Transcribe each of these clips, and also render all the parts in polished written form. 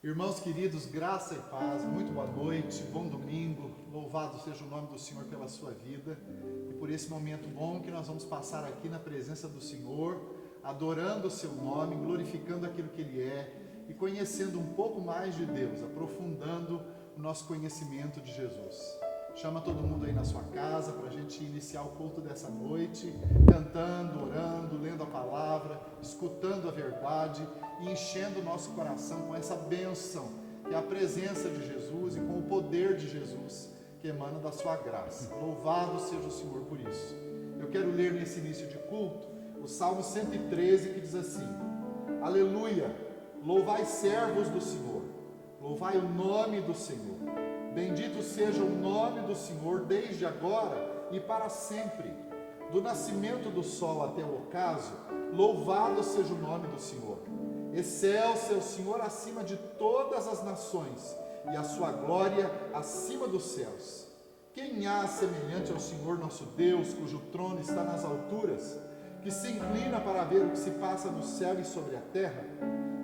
Irmãos queridos, graça e paz, muito boa noite, bom domingo, louvado seja o nome do Senhor pela sua vida e por esse momento bom que nós vamos passar aqui na presença do Senhor, adorando o seu nome, glorificando aquilo que Ele é e conhecendo um pouco mais de Deus, aprofundando o nosso conhecimento de Jesus. Chama todo mundo aí na sua casa para a gente iniciar o culto dessa noite, cantando, orando, lendo a palavra, escutando a verdade e enchendo o nosso coração com essa bênção, que é a presença de Jesus e com o poder de Jesus que emana da sua graça. Louvado seja o Senhor por isso. Eu quero ler nesse início de culto o Salmo 113, que diz assim: Aleluia, louvai servos do Senhor, louvai o nome do Senhor. Bendito seja o nome do Senhor desde agora e para sempre. Do nascimento do sol até o ocaso, louvado seja o nome do Senhor. Excelso é o Senhor acima de todas as nações, e a sua glória acima dos céus. Quem há semelhante ao Senhor nosso Deus, cujo trono está nas alturas, que se inclina para ver o que se passa no céu e sobre a terra?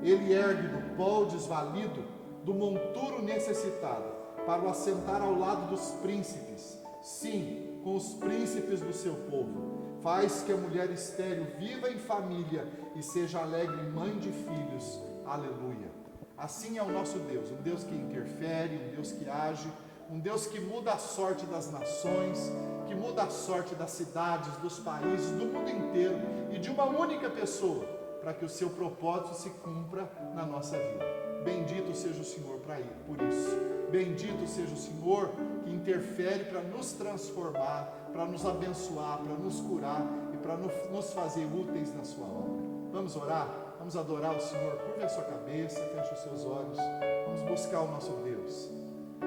Ele ergue do pó o desvalido, do monturo necessitado, para o assentar ao lado dos príncipes, sim, com os príncipes do seu povo. Faz que a mulher estéril viva em família e seja alegre mãe de filhos. Aleluia. Assim é o nosso Deus, um Deus que interfere, um Deus que age, um Deus que muda a sorte das nações, que muda a sorte das cidades, dos países, do mundo inteiro e de uma única pessoa, para que o seu propósito se cumpra na nossa vida. Bendito seja o Senhor por isso. Bendito seja o Senhor que interfere para nos transformar, para nos abençoar, para nos curar e para nos fazer úteis na sua obra. Vamos orar? Vamos adorar o Senhor. Curve a sua cabeça, feche os seus olhos. Vamos buscar o nosso Deus.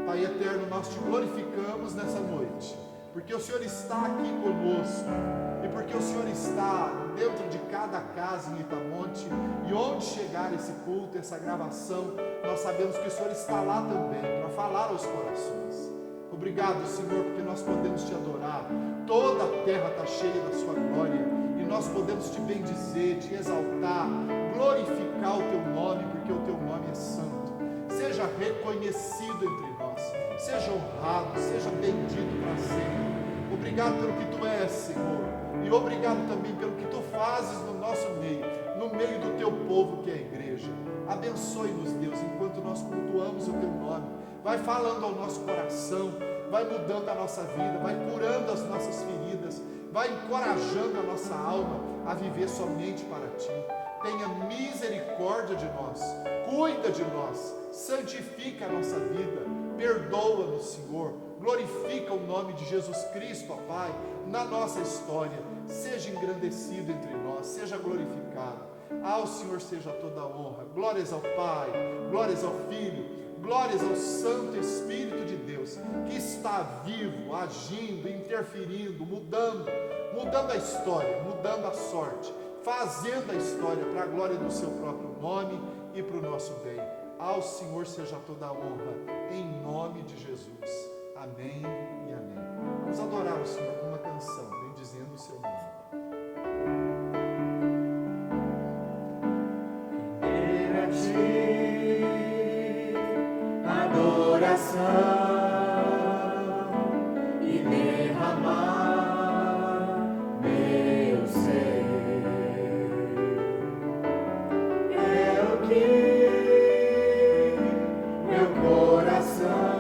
Pai eterno, nós te glorificamos nessa noite, porque o Senhor está aqui conosco e porque o Senhor está dentro de cada casa em Itamonte, e onde chegar esse culto, essa gravação, nós sabemos que o Senhor está lá também para falar aos corações. Obrigado, Senhor, porque nós podemos te adorar. Toda a terra está cheia da sua glória e nós podemos te bendizer, te exaltar, glorificar o teu nome, porque o teu nome é santo. Seja reconhecido entre nós, seja honrado, seja bendito para sempre. Obrigado pelo que tu és, Senhor, e obrigado também pelo que tu fazes no nosso meio, no meio do teu povo que é a igreja. Abençoe-nos, Deus, enquanto nós cultuamos o teu nome. Vai falando ao nosso coração, vai mudando a nossa vida, vai curando as nossas feridas, vai encorajando a nossa alma a viver somente para ti. Tenha misericórdia de nós, cuida de nós, santifica a nossa vida, perdoa-nos, Senhor, glorifica o nome de Jesus Cristo, ó Pai, na nossa história. Seja engrandecido entre nós, seja glorificado. Ao Senhor seja toda a honra. Glórias ao Pai, glórias ao Filho, glórias ao Santo Espírito de Deus, que está vivo, agindo, interferindo, mudando a história, mudando a sorte, fazendo a história para a glória do seu próprio nome e para o nosso bem. Ao Senhor seja toda a honra, em nome de Jesus. Amém e amém. Vamos adorar o Senhor com uma canção, bendizendo o seu nome. Render a ti adoração e derramar meu ser. É o que meu coração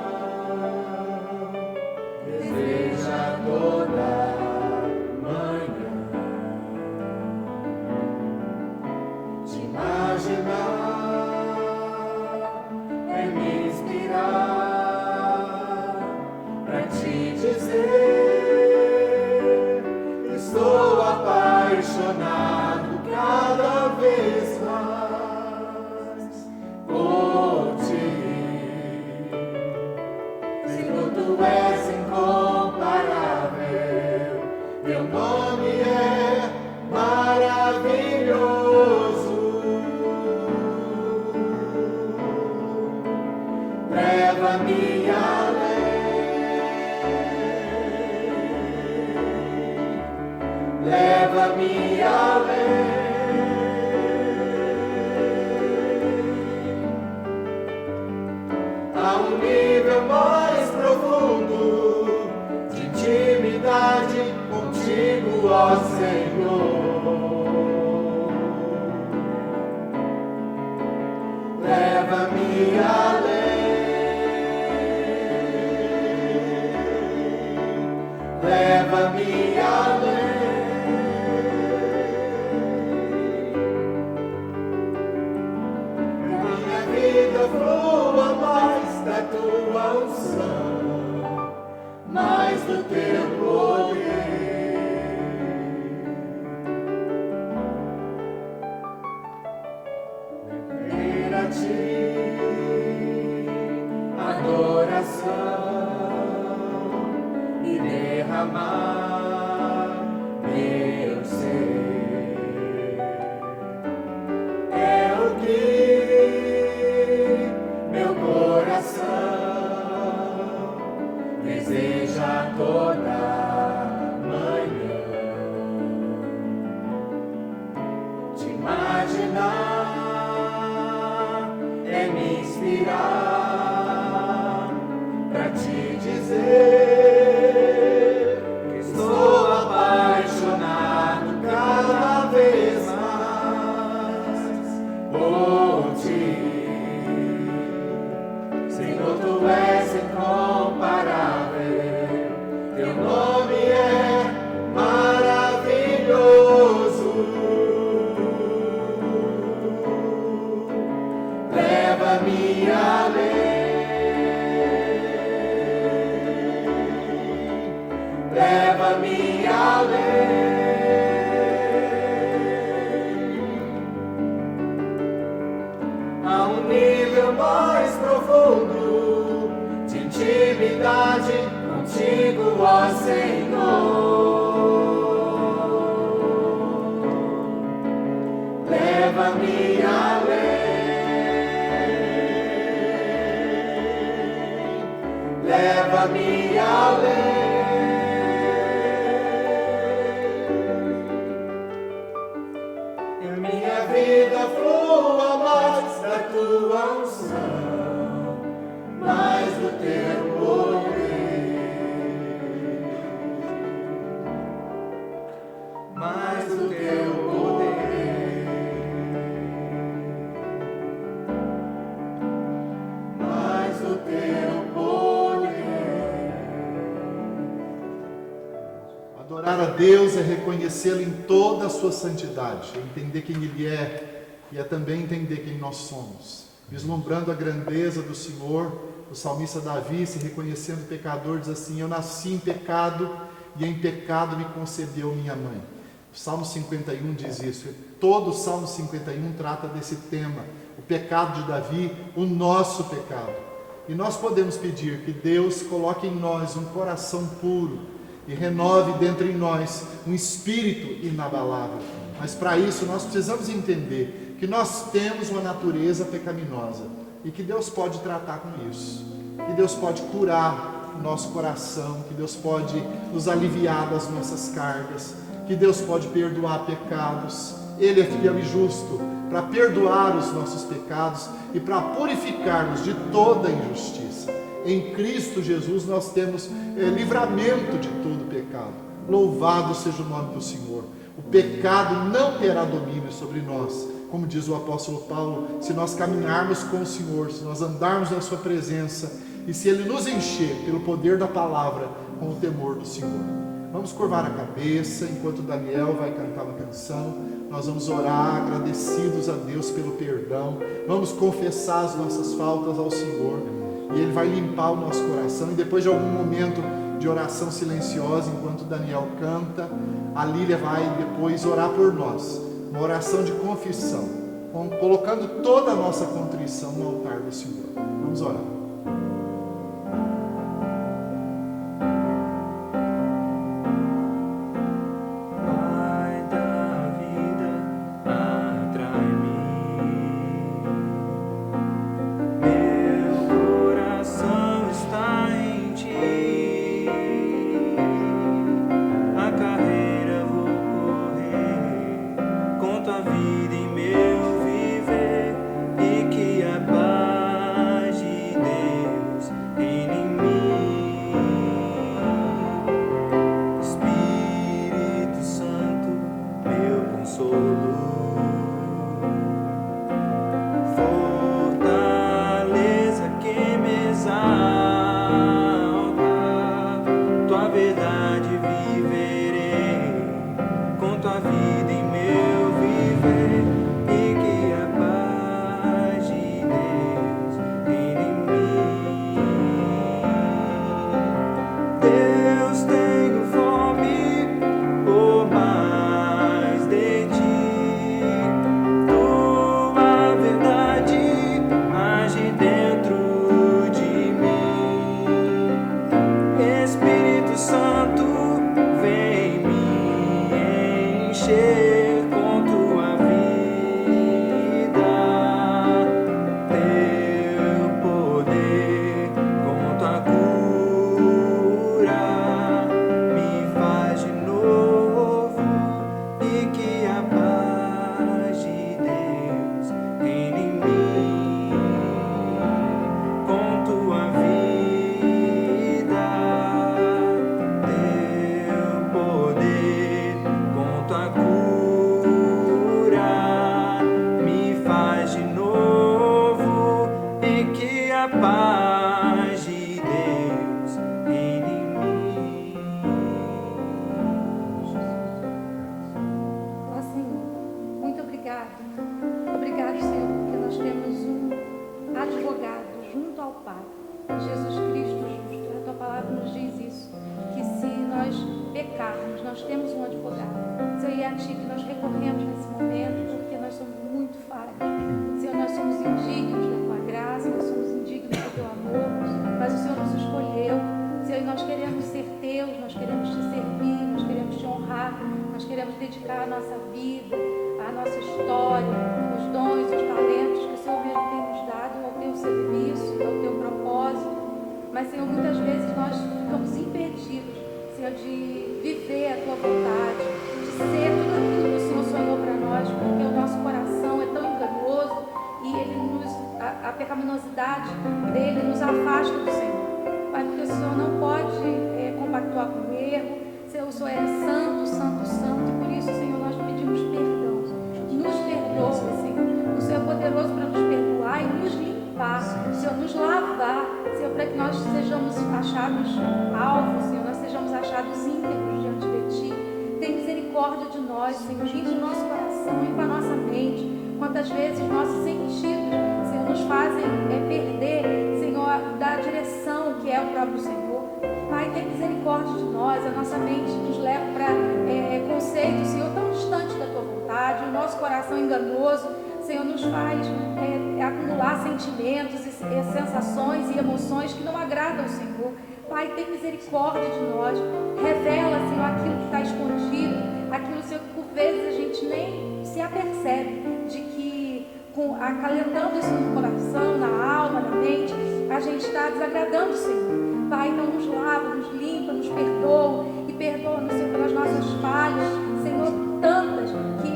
deseja toda manhã. Te imaginar é me inspirar pra te dizer: estou apaixonado cada vez mais por ti. Senhor, tu és incomparável, teu nome é maravilhoso. Leva-me além, leva-me além. contigo, ó Senhor. Leva-me além, leva-me além. Minha vida flua mais da tua unção, mais do teu poder. Render a ti adoração e derramar meu ser. É o que meu coração deseja toda manhã. Te imaginar é me inspirar pra te dizer que estou apaixonado cada vez mais por ti. Senhor, tu és incomparável, teu nome é maravilhoso. Leva-me além, leva-me além. A um nível mais profundo de intimidade contigo, ó Senhor. Leva-me além, leva-me além. E minha vida flua mais da tua unção, mais do teu poder, mais do teu poder, mais do teu poder. Adorar a Deus é reconhecê-lo em toda a sua santidade, é entender quem Ele é e é também entender quem nós somos. Vislumbrando a grandeza do Senhor, o salmista Davi, se reconhecendo pecador, diz assim: eu nasci em pecado e em pecado me concebeu minha mãe. O Salmo 51 diz isso. Todo o Salmo 51 trata desse tema, o pecado de Davi, o nosso pecado. E nós podemos pedir que Deus coloque em nós um coração puro e renove dentro de nós um espírito inabalável. Mas para isso nós precisamos entender que nós temos uma natureza pecaminosa e que Deus pode tratar com isso, que Deus pode curar o nosso coração, que Deus pode nos aliviar das nossas cargas, que Deus pode perdoar pecados. Ele é fiel e justo para perdoar os nossos pecados e para purificar-nos de toda injustiça. Em Cristo Jesus nós temos livramento de todo pecado. Louvado seja o nome do Senhor. O pecado não terá domínio sobre nós, como diz o apóstolo Paulo, se nós caminharmos com o Senhor, se nós andarmos na sua presença e se Ele nos encher pelo poder da palavra com o temor do Senhor. Vamos curvar a cabeça enquanto Daniel vai cantar uma canção. Nós vamos orar agradecidos a Deus pelo perdão. Vamos confessar as nossas faltas ao Senhor e Ele vai limpar o nosso coração. E depois de algum momento de oração silenciosa, enquanto Daniel canta, a Lília vai depois orar por nós, uma oração de confissão, colocando toda a nossa contrição no altar do Senhor. Vamos orar. Vida em meu viver e que a paz de Deus mexer com tua vida, teu poder com tua cura me faz de novo, e que a paz de Deus reine em mim. Com tua vida, teu poder com tua cura me faz de novo, e que a paz de Deus reine em mim. Ó Senhor, muito obrigado. Obrigado, Senhor, porque nós temos um advogado junto ao Pai, Jesus Cristo justo. A tua palavra nos diz isso, que se nós pecarmos, nós temos um advogado. Senhor, e é a ti que nós recorremos nesse momento, porque nós somos muito falhos. Senhor, nós somos indignos da tua graça, nós somos indignos do teu amor, mas o Senhor nos escolheu. Senhor, e nós queremos ser teus, nós queremos te servir, nós queremos te honrar, nós queremos dedicar a nossa vida, a nossa história, os dons, os talentos que o Senhor mesmo tem nos dado ao teu serviço, ao teu propósito. Mas, Senhor, muitas vezes nós ficamos impedidos, Senhor, de viver a tua vontade, de ser tudo aquilo que o Senhor sonhou para nós, porque o nosso coração é tão enganoso e a pecaminosidade dele nos afasta do Senhor. Pai, porque o Senhor não pode compactuar com o erro. Senhor, o Senhor é santo, santo, santo, e por isso, Senhor, nós pedimos perdão. Nos perdoa, Senhor. O Senhor é poderoso para nos perdoar e nos limpar, Senhor, nos lavar, Senhor, para que nós sejamos achados alvos, Senhor, nós sejamos achados íntegros diante de Ti. Tem misericórdia de nós, Senhor, limpa o nosso coração, limpa a nossa mente. Quantas vezes nossos sentidos, Senhor, nos fazem perder, Senhor, da direção que é o próprio Senhor. Pai, tem misericórdia de nós, a nossa mente nos leva para conceitos, Senhor, tão distantes da Tua vontade, o nosso coração enganoso, Senhor, nos faz acumular sentimentos e sensações e emoções que não agradam ao Senhor. Pai, tem misericórdia de nós, revela, Senhor, aquilo que está escondido, aquilo, Senhor, que por vezes a gente nem se apercebe de que, acalentando isso no coração, na alma, na mente, a gente está desagradando o Senhor. Pai, então nos lava, nos limpa, nos perdoa e perdoa-nos, Senhor, pelas nossas falhas, Senhor, tantas que,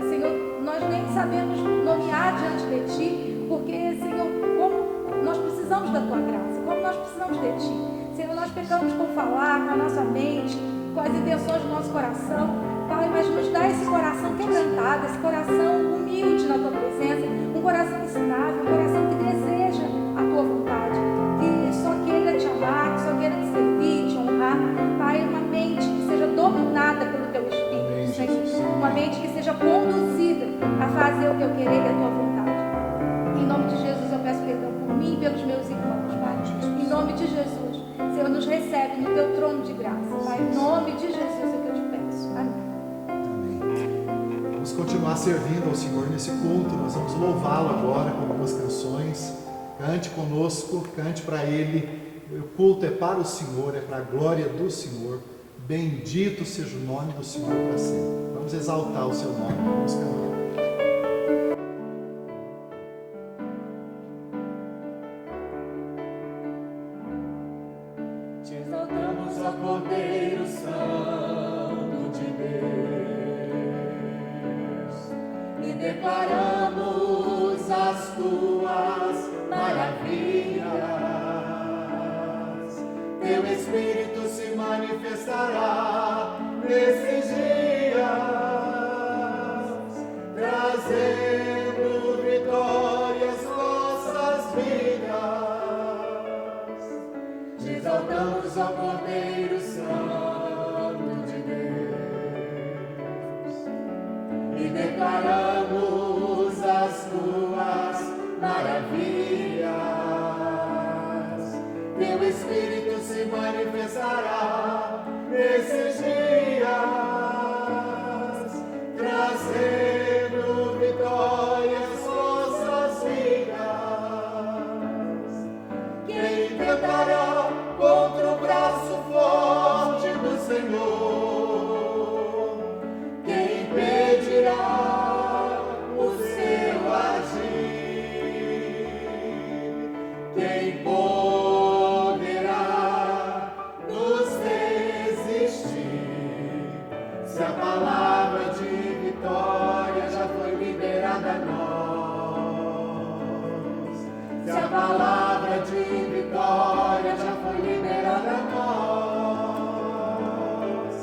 Senhor, nós nem sabemos nomear diante de Ti, porque, Senhor, como nós precisamos da Tua graça, como nós precisamos de Ti. Senhor, nós pecamos com falar, com a nossa mente, com as intenções do nosso coração. Pai, mas nos dá esse coração quebrantado, esse coração humilde na Tua presença, um coração ensinável, um coração que deseja a Tua vontade, que só queira Te amar, que só queira Te servir, Te honrar. Pai, uma mente que seja dominada pelo Teu Espírito, Senhor, uma mente que seja conduzida a fazer o Teu querer e a Tua vontade. Em nome de Jesus eu peço perdão por mim e pelos meus irmãos, Pai. Em nome de Jesus, Senhor, nos recebe no Teu trono de graça, Pai. Em nome de Jesus é que eu Te peço. Amém. Vamos continuar servindo ao Senhor nesse culto. Nós vamos louvá-lo agora com algumas canções. Cante conosco, cante para Ele. O culto é para o Senhor, é para a glória do Senhor. Bendito seja o nome do Senhor para sempre. Vamos exaltar o Seu nome. Vamos cantar. Te exaltamos, ó Cordeiro Santo de Deus, e declaramos as Tuas maravilhas. Teu Espírito se manifestará nesses dias, trazendo vitórias nossas vidas. Te exaltamos, ó Cordeiro Santo de Deus, e declaramos as Tuas maravilhas. Teu Espírito se manifestará nesses dias, trazendo vitórias nossas vidas. Quem tentará contra o braço forte do Senhor? Quem palavra de vitória já foi liberada a nós. Se a palavra de vitória já foi liberada a nós,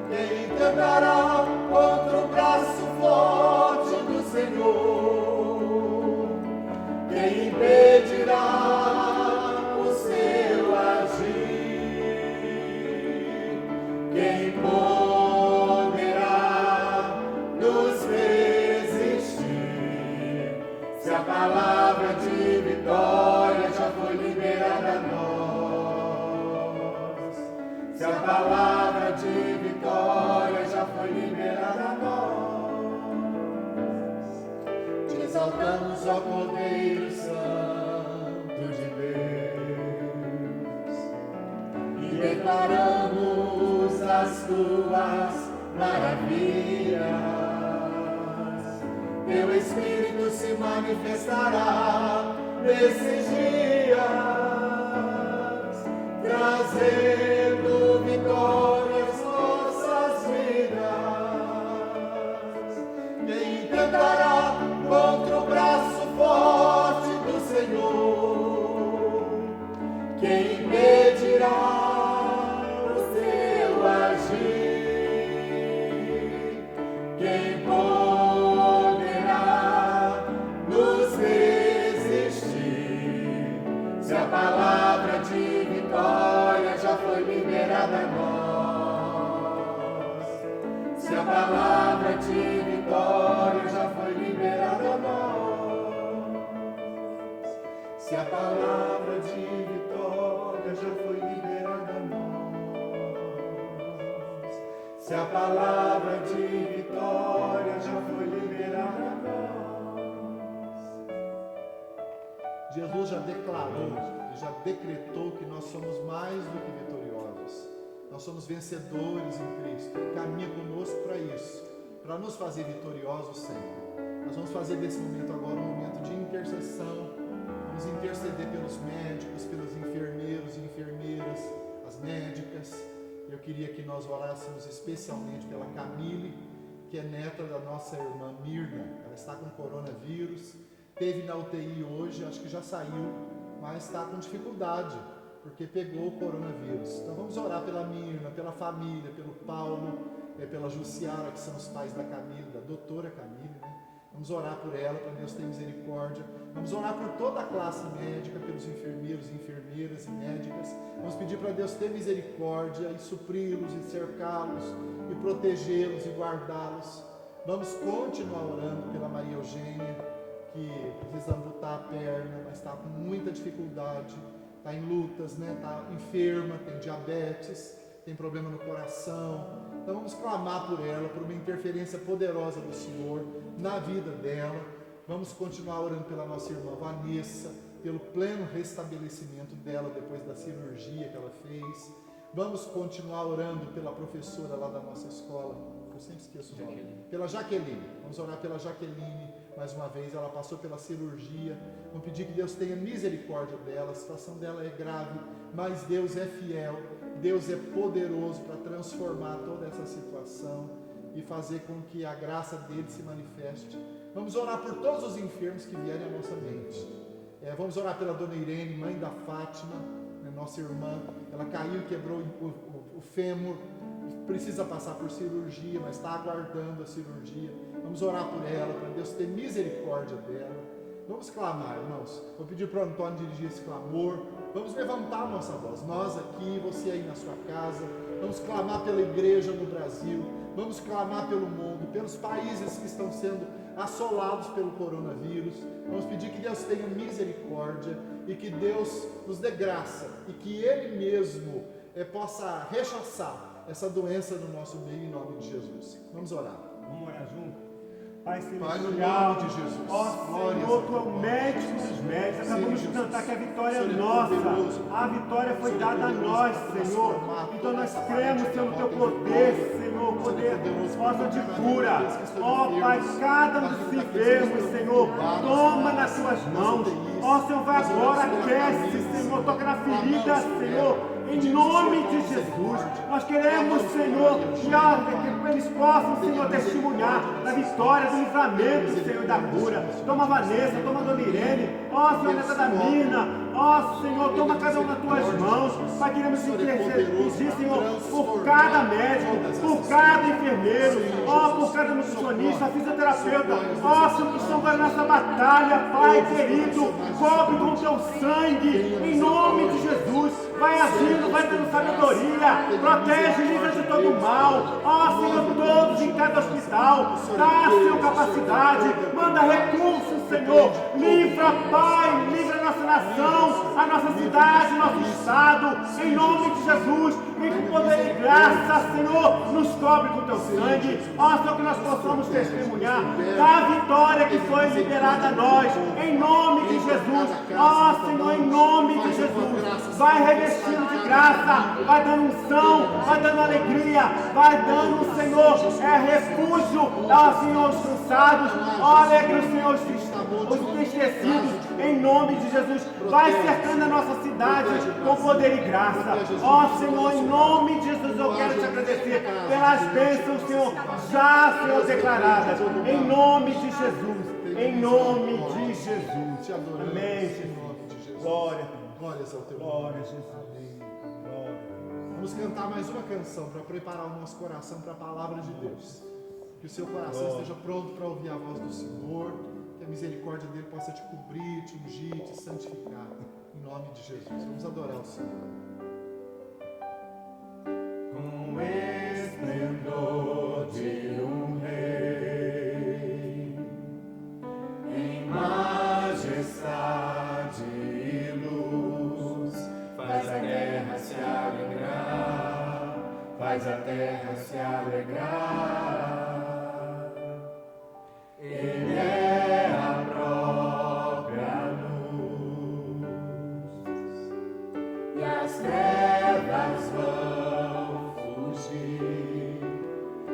quem tentará contra o braço forte do Senhor? Quem impedirá o seu agir? Quem poderá nos resistir? Se a palavra de vitória já foi liberada a nós, se a palavra de vitória já foi liberada a nós, te exaltamos, ó Cordeiro Santo de Deus, e declaramos as tuas maravilhas. Teu Espírito se manifestará nesses dias, trazendo vitória às nossas vidas. Quem tentará contra o braço forte do Senhor? Quem impedirá o seu agir? Quem poderá nos resistir? Se a palavra de vitória já foi liberada a nós, se a palavra de vitória já foi liberada a nós, se a palavra de vitória já foi liberada a nós, se a palavra de vitória já foi liberada a nós. Jesus já declarou, já decretou que nós somos mais do que vitoriosos. Nós somos vencedores em Cristo. Ele caminha conosco para isso, para nos fazer vitoriosos sempre. Nós vamos fazer desse momento agora um momento de intercessão. Vamos interceder pelos médicos, pelos enfermeiros e enfermeiras, as médicas. Eu queria que nós orássemos especialmente pela Camille, que é neta da nossa irmã Mirna. Ela está com coronavírus, teve na UTI hoje, acho que já saiu, mas está com dificuldade, porque pegou o coronavírus. Então vamos orar pela Mirna, pela família, pelo Paulo, pela Jussiara, que são os pais da Camille, da doutora Camille, né? Vamos orar por ela, para Deus ter misericórdia. Vamos orar por toda a classe médica, pelos enfermeiros, enfermeiras e médicas. Vamos pedir para Deus ter misericórdia e supri-los e cercá-los e protegê-los e guardá-los. Vamos continuar orando pela Maria Eugênia, que precisa amputar a perna, mas está com muita dificuldade, está em lutas, né? Está enferma, tem diabetes, tem problema no coração. Então vamos clamar por ela, por uma interferência poderosa do Senhor na vida dela. Vamos continuar orando pela nossa irmã Vanessa, pelo pleno restabelecimento dela depois da cirurgia que ela fez. Vamos continuar orando pela professora lá da nossa escola, eu sempre esqueço o nome, pela Jaqueline. Vamos orar pela Jaqueline mais uma vez, ela passou pela cirurgia. Vamos pedir que Deus tenha misericórdia dela. A situação dela é grave, mas Deus é fiel, Deus é poderoso para transformar toda essa situação e fazer com que a graça dele se manifeste. Vamos orar por todos os enfermos que vierem à nossa mente. Vamos orar pela dona Irene, mãe da Fátima, né, nossa irmã. Ela caiu e quebrou o fêmur, precisa passar por cirurgia, mas está aguardando a cirurgia. Vamos orar por ela, para Deus ter misericórdia dela. Vamos clamar, irmãos. Vou pedir para o Antônio dirigir esse clamor. Vamos levantar a nossa voz, nós aqui, você aí na sua casa. Vamos clamar pela igreja no Brasil. Vamos clamar pelo mundo, pelos países que estão sendo assolados pelo coronavírus. Vamos pedir que Deus tenha misericórdia e que Deus nos dê graça e que Ele mesmo possa rechaçar essa doença no nosso meio, em nome de Jesus. Vamos orar. Vamos orar junto? Pai Pai, no celestial, nome de Jesus. ó Senhor, Tu é o médico dos médicos. Acabamos de cantar que a vitória é nossa. A vitória foi dada a nós, Senhor. Então nós cremos, Senhor, no Teu poder, Senhor, poder nosso de cura. Ó Pai, cada um dos enfermos, Senhor, toma nas Tuas mãos. Ó Senhor, vai agora, aquece, Senhor, toca na ferida, Senhor. em nome de Jesus. Nós queremos, Senhor, que eles possam, Senhor, testemunhar da vitória, do livramento, Senhor, da cura. Toma a Vanessa, toma a Dona Irene, ó Senhor, nessa da Mina, ó Senhor, toma cada um nas tuas mãos. Pai, queremos pedir, Senhor, por cada médico, por cada enfermeiro, ó, por cada nutricionista, fisioterapeuta, ó Senhor, que estão agora nessa batalha, Pai querido, cobre com teu sangue, em nome de Jesus. Vai agindo, vai dando sabedoria, protege, livra de todo mal. Ó Senhor, todos em cada hospital, dá, Senhor, capacidade, manda recursos, Senhor. Livra, Pai, livra a nossa nação, a nossa cidade, nosso estado, em nome de Jesus. Vem com poder e graça, Senhor, nos cobre com teu sangue. Ó Senhor, que nós possamos testemunhar da vitória que foi liberada a nós, em nome de Jesus. Ó Senhor, em nome de Jesus, vai revestindo de graça, vai dando unção, vai dando alegria, vai dando, Senhor, refúgio, ó Senhor, os cansados, ó alegre os Senhor, os entristecidos, em nome de Jesus. Vai cercando a nossa cidade com poder e graça. Ó Senhor, em nome de Jesus, eu quero te agradecer pelas bênçãos, Senhor, já, Senhor, declaradas, em nome de Jesus, em nome de Jesus. Amém, Jesus. Glória. Glórias ao teu nome. Glória, Jesus. Amém. Glória. Vamos cantar mais uma canção para preparar o nosso coração para a palavra de Deus. Que o seu coração esteja pronto para ouvir a voz do Senhor. Que a misericórdia dele possa te cobrir, te ungir, te santificar. Em nome de Jesus. Vamos adorar o Senhor. Com esplendor de um rei, em majestade e luz, faz a guerra se alegrar, faz a terra se alegrar. Ele é a própria luz, e as trevas vão fugir,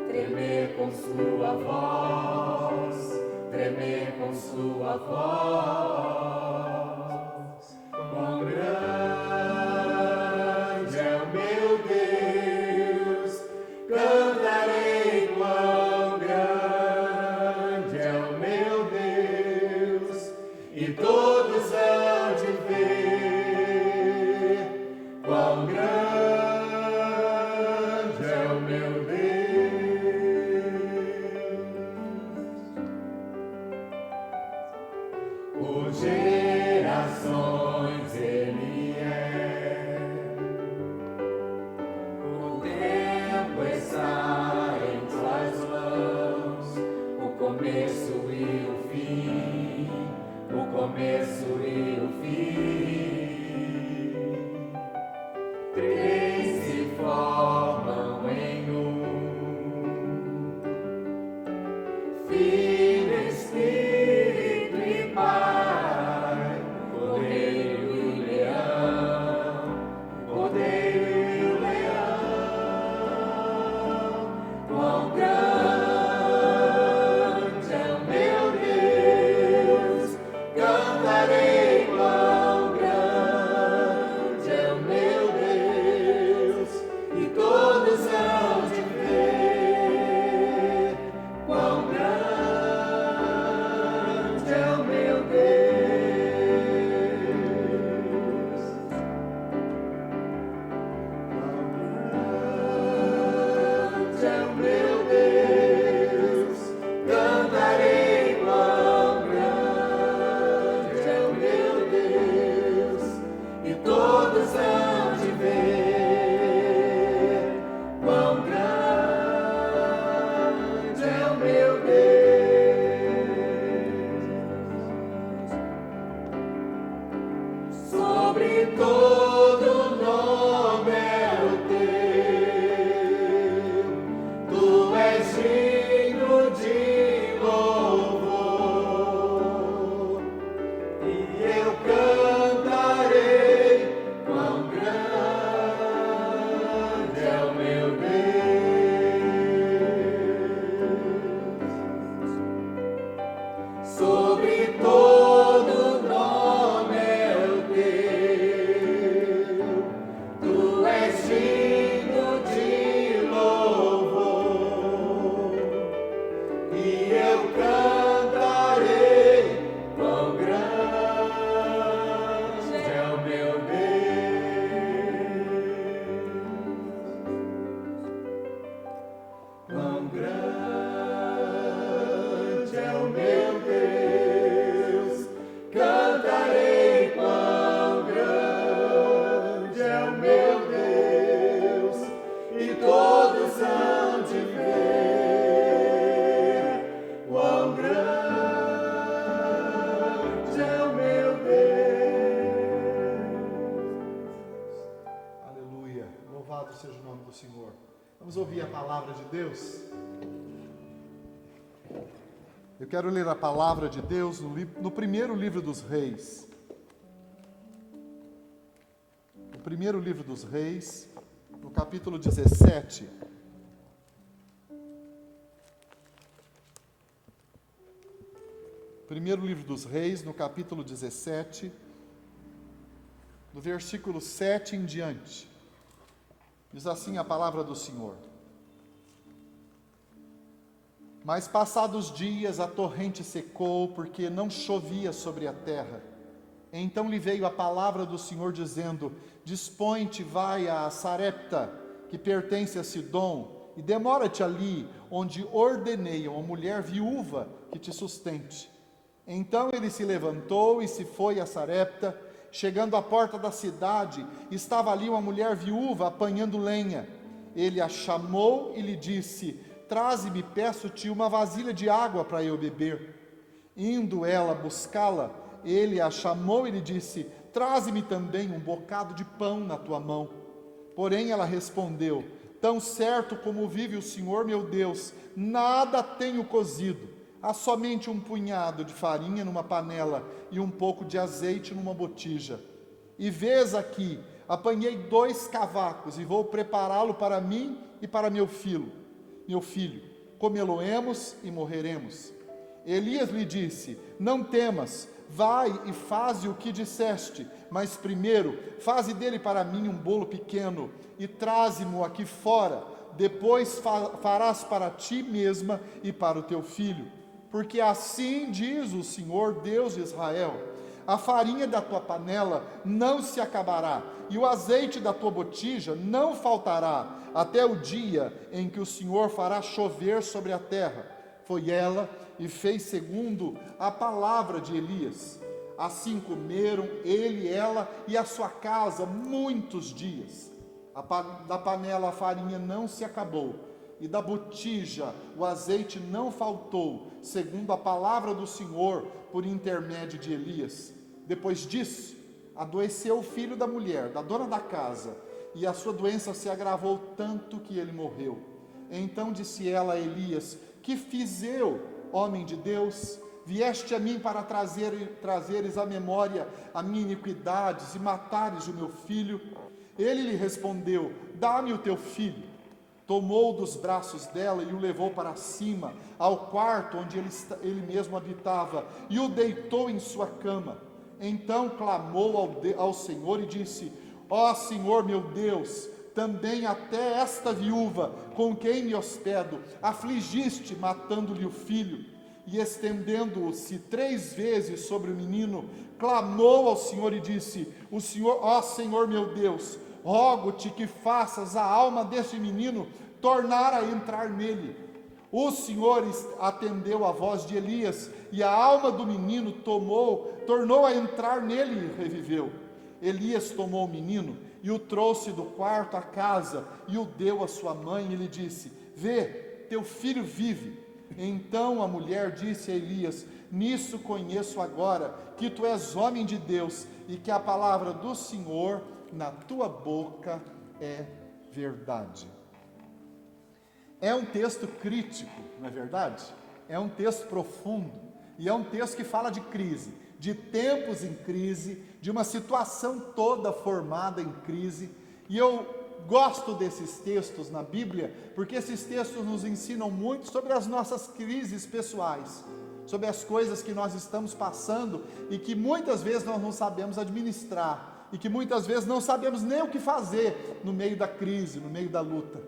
tremer com sua voz, tremer com sua voz. Quão grande é o meu Deus, cantarei quão grande é o meu Deus, e todos hão de ver quão grande é o meu Deus. Por gerações Ele é, o tempo está em tuas mãos, o começo e o fim, o começo e o fim. Três se formam em um, Filho, Espírito e Pai, Cordeiro e Leão, Cordeiro e Leão. Quão grande é o meu Deus, cantarei quão grande é o meu Deus, e todos hão de ver quão grande palavra de Deus? Eu quero ler a palavra de Deus no primeiro livro dos Reis. No primeiro livro dos Reis, no capítulo 17. Primeiro livro dos Reis, no capítulo 17, do versículo 7 em diante. Diz assim a palavra do Senhor: Mas passados dias a torrente secou, porque não chovia sobre a terra. Então lhe veio a palavra do Senhor dizendo: Dispõe-te, vai a Sarepta, que pertence a Sidom, e demora-te ali, onde ordenei a uma mulher viúva que te sustente. Então ele se levantou e se foi a Sarepta. Chegando à porta da cidade, estava ali uma mulher viúva apanhando lenha. Ele a chamou e lhe disse: Traze-me, peço-te, uma vasilha de água para eu beber. Indo ela buscá-la, ele a chamou e lhe disse: Traze-me também um bocado de pão na tua mão. Porém ela respondeu: Tão certo como vive o Senhor meu Deus, nada tenho cozido. Há somente um punhado de farinha numa panela e um pouco de azeite numa botija. E vês aqui, apanhei 2 cavacos e vou prepará-lo para mim e para meu filho. Comê-lo-emos e morreremos. Elias lhe disse: Não temas, vai e faze o que disseste, mas primeiro faze dele para mim um bolo pequeno e traze-mo aqui fora. Depois farás para ti mesma e para o teu filho. Porque assim diz o Senhor Deus de Israel: a farinha da tua panela não se acabará, e o azeite da tua botija não faltará, até o dia em que o Senhor fará chover sobre a terra. Foi ela e fez segundo a palavra de Elias. Assim comeram ele, ela e a sua casa muitos dias. Da panela a farinha não se acabou, e da botija o azeite não faltou, segundo a palavra do Senhor, por intermédio de Elias. Depois disso, adoeceu o filho da mulher, da dona da casa, e a sua doença se agravou tanto que ele morreu. Então disse ela a Elias: Que fiz eu, homem de Deus? Vieste a mim para trazeres à memória a minha iniquidade e matares o meu filho? Ele lhe respondeu: Dá-me o teu filho. Tomou dos braços dela e o levou para cima, ao quarto onde ele mesmo habitava, e o deitou em sua cama. Então clamou ao Senhor e disse: Ó Senhor meu Deus, também até esta viúva, com quem me hospedo, afligiste, matando-lhe o filho. E estendendo-se 3 vezes sobre o menino, clamou ao Senhor e disse: Ó Senhor meu Deus, rogo-te que faças a alma deste menino tornar a entrar nele. O Senhor atendeu a voz de Elias, e a alma do menino tornou a entrar nele e reviveu. Elias tomou o menino e o trouxe do quarto à casa, e o deu à sua mãe e lhe disse: Vê, teu filho vive. Então a mulher disse a Elias: Nisso conheço agora que tu és homem de Deus, e que a palavra do Senhor na tua boca é verdade. É um texto crítico, não é verdade? É um texto profundo, e é um texto que fala de crise, de tempos em crise, de uma situação toda formada em crise. E eu gosto desses textos na Bíblia, porque esses textos nos ensinam muito sobre as nossas crises pessoais, sobre as coisas que nós estamos passando e que muitas vezes nós não sabemos administrar, e que muitas vezes não sabemos nem o que fazer no meio da crise, no meio da luta.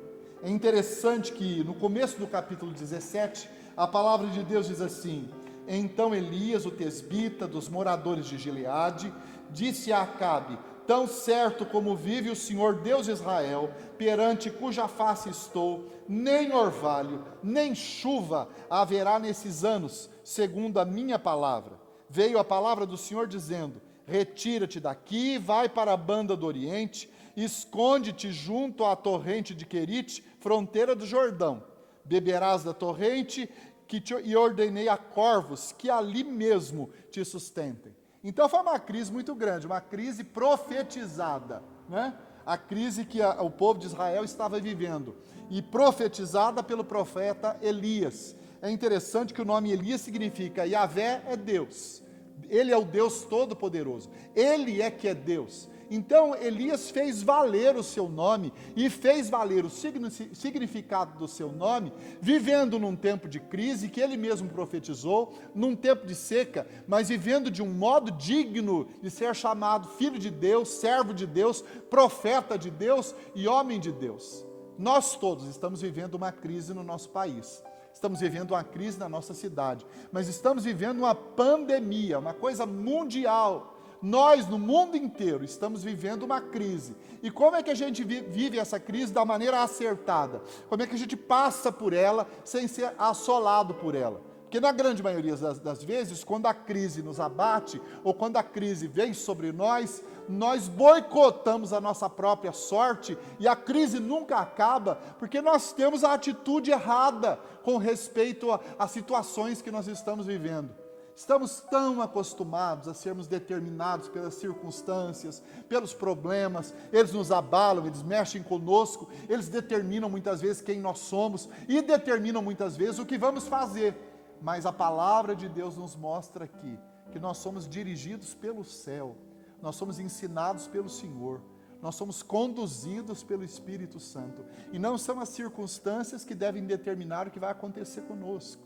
É interessante que no começo do capítulo 17, a palavra de Deus diz assim: Então Elias, o tesbita, dos moradores de Gileade, disse a Acabe: Tão certo como vive o Senhor Deus de Israel, perante cuja face estou, nem orvalho, nem chuva haverá nesses anos, segundo a minha palavra. Veio a palavra do Senhor dizendo: Retira-te daqui, vai para a banda do Oriente, esconde-te junto à torrente de Querite, fronteira do Jordão. Beberás da torrente e ordenei a corvos que ali mesmo te sustentem. Então foi uma crise muito grande, uma crise profetizada, né? a crise que o povo de Israel estava vivendo, e profetizada pelo profeta Elias. É interessante que o nome Elias significa Yahvé é Deus. Ele é o Deus Todo-Poderoso. Ele é que é Deus. Então Elias fez valer o seu nome e fez valer o significado do seu nome, vivendo num tempo de crise que ele mesmo profetizou, num tempo de seca, mas vivendo de um modo digno de ser chamado filho de Deus, servo de Deus, profeta de Deus e homem de Deus. Nós todos estamos vivendo uma crise no nosso país. Estamos vivendo uma crise na nossa cidade, mas estamos vivendo uma pandemia, uma coisa mundial. Nós, no mundo inteiro, estamos vivendo uma crise. E como é que a gente vive essa crise da maneira acertada? Como é que a gente passa por ela sem ser assolado por ela? Porque na grande maioria das vezes, quando a crise nos abate, ou quando a crise vem sobre nós, nós boicotamos a nossa própria sorte, e a crise nunca acaba, porque nós temos a atitude errada com respeito às situações que nós estamos vivendo. Estamos tão acostumados a sermos determinados pelas circunstâncias, pelos problemas, eles nos abalam, eles mexem conosco, eles determinam muitas vezes quem nós somos, e determinam muitas vezes o que vamos fazer. Mas a palavra de Deus nos mostra aqui, que nós somos dirigidos pelo céu, nós somos ensinados pelo Senhor, nós somos conduzidos pelo Espírito Santo, e não são as circunstâncias que devem determinar o que vai acontecer conosco,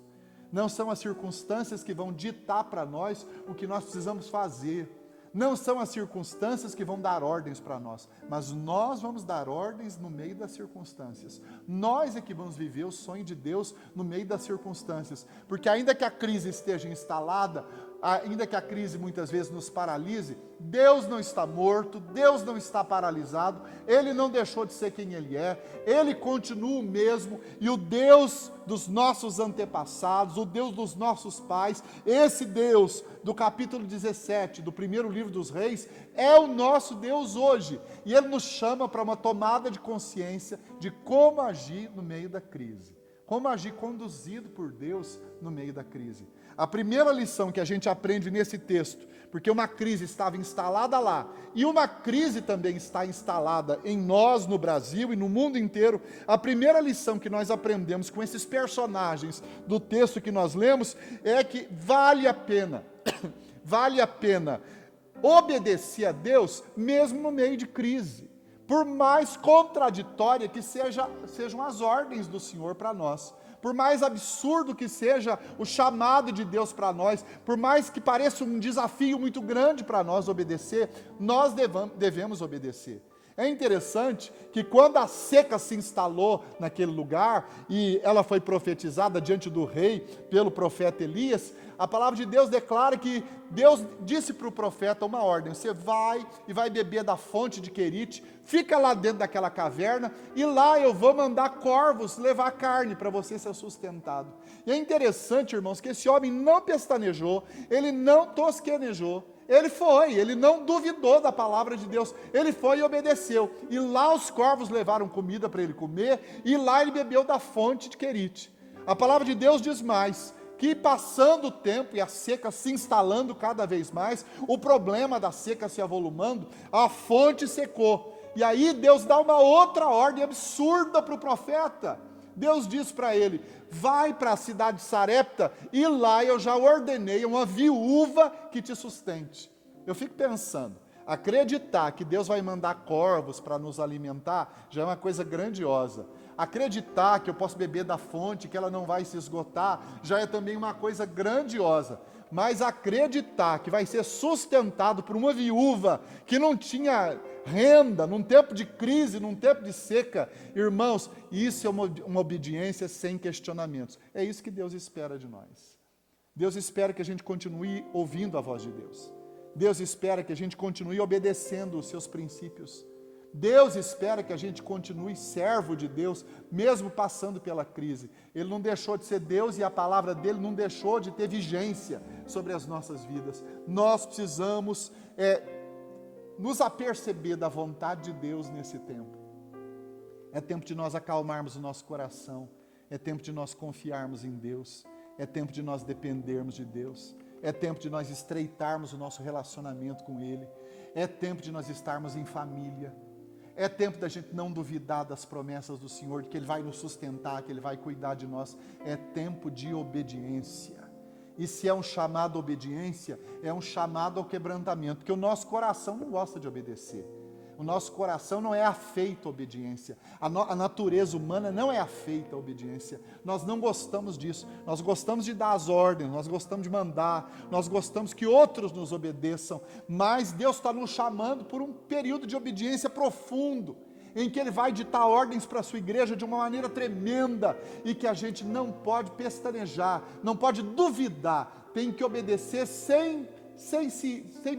não são as circunstâncias que vão ditar para nós o que nós precisamos fazer, não são as circunstâncias que vão dar ordens para nós, mas nós vamos dar ordens no meio das circunstâncias. Nós é que vamos viver o sonho de Deus no meio das circunstâncias, porque ainda que a crise esteja instalada, ainda que a crise muitas vezes nos paralise, Deus não está morto, Deus não está paralisado, Ele não deixou de ser quem Ele é, Ele continua o mesmo, e o Deus dos nossos antepassados, o Deus dos nossos pais, esse Deus do capítulo 17, do primeiro livro dos Reis, é o nosso Deus hoje, e Ele nos chama para uma tomada de consciência de como agir no meio da crise, como agir conduzido por Deus no meio da crise. A primeira lição que a gente aprende nesse texto, porque uma crise estava instalada lá, e uma crise também está instalada em nós, no Brasil e no mundo inteiro, a primeira lição que nós aprendemos com esses personagens do texto que nós lemos, é que vale a pena obedecer a Deus, mesmo no meio de crise, por mais contraditória que sejam as ordens do Senhor para nós, por mais absurdo que seja o chamado de Deus para nós, por mais que pareça um desafio muito grande para nós obedecer, nós devemos obedecer. É interessante que quando a seca se instalou naquele lugar, e ela foi profetizada diante do rei pelo profeta Elias, a palavra de Deus declara que Deus disse para o profeta uma ordem: você vai e vai beber da fonte de Querite, fica lá dentro daquela caverna, e lá eu vou mandar corvos levar carne para você ser sustentado. E é interessante, irmãos, que esse homem não pestanejou, ele não tosquenejou, ele não duvidou da palavra de Deus, ele foi e obedeceu, e lá os corvos levaram comida para ele comer, e lá ele bebeu da fonte de Querite. A palavra de Deus diz mais, que passando o tempo e a seca se instalando cada vez mais, o problema da seca se avolumando, a fonte secou, e aí Deus dá uma outra ordem absurda para o profeta. Deus diz para ele: vai para a cidade de Sarepta, e lá eu já ordenei uma viúva que te sustente. Eu fico pensando, acreditar que Deus vai mandar corvos para nos alimentar, já é uma coisa grandiosa. Acreditar que eu posso beber da fonte, que ela não vai se esgotar, já é também uma coisa grandiosa. Mas acreditar que vai ser sustentado por uma viúva que não tinha renda, num tempo de crise, num tempo de seca, irmãos, isso é uma obediência sem questionamentos. É isso que Deus espera de nós. Deus espera que a gente continue ouvindo a voz de Deus. Deus espera que a gente continue obedecendo os seus princípios. Deus espera que a gente continue servo de Deus, mesmo passando pela crise. Ele não deixou de ser Deus, e a palavra dele não deixou de ter vigência sobre as nossas vidas. Nós precisamos nos aperceber da vontade de Deus nesse tempo. É tempo de nós acalmarmos o nosso coração, é tempo de nós confiarmos em Deus, é tempo de nós dependermos de Deus, é tempo de nós estreitarmos o nosso relacionamento com Ele, é tempo de nós estarmos em família, É tempo da gente não duvidar das promessas do Senhor, de que Ele vai nos sustentar, que Ele vai cuidar de nós. É tempo de obediência. E se é um chamado à obediência, é um chamado ao quebrantamento, porque o nosso coração não gosta de obedecer. O nosso coração não é afeito à obediência. A natureza humana não é afeita à obediência. Nós não gostamos disso. Nós gostamos de dar as ordens, nós gostamos de mandar, nós gostamos que outros nos obedeçam. Mas Deus está nos chamando por um período de obediência profundo, em que Ele vai ditar ordens para a sua igreja de uma maneira tremenda, e que a gente não pode pestanejar, não pode duvidar, tem que obedecer sem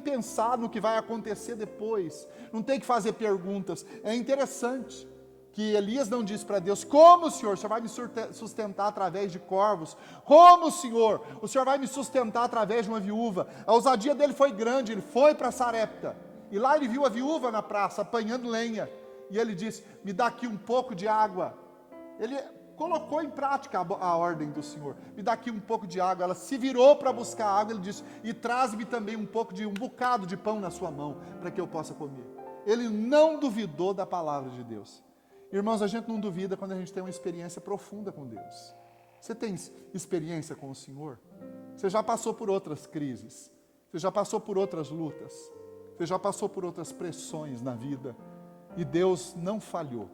pensar no que vai acontecer depois, não tem que fazer perguntas. É interessante que Elias não disse para Deus: como, Senhor, o Senhor vai me sustentar através de corvos? Como, Senhor, o Senhor vai me sustentar através de uma viúva? A ousadia dele foi grande, ele foi para Sarepta, e lá ele viu a viúva na praça, apanhando lenha, e ele disse: me dá aqui um pouco de água. Ele colocou em prática a ordem do Senhor: me dá aqui um pouco de água. Ela se virou para buscar água, ele disse: e traz-me também um bocado de pão na sua mão, para que eu possa comer. Ele não duvidou da palavra de Deus. Irmãos, a gente não duvida quando a gente tem uma experiência profunda com Deus. Você tem experiência com o Senhor? Você já passou por outras crises, você já passou por outras lutas, você já passou por outras pressões na vida, e Deus não falhou.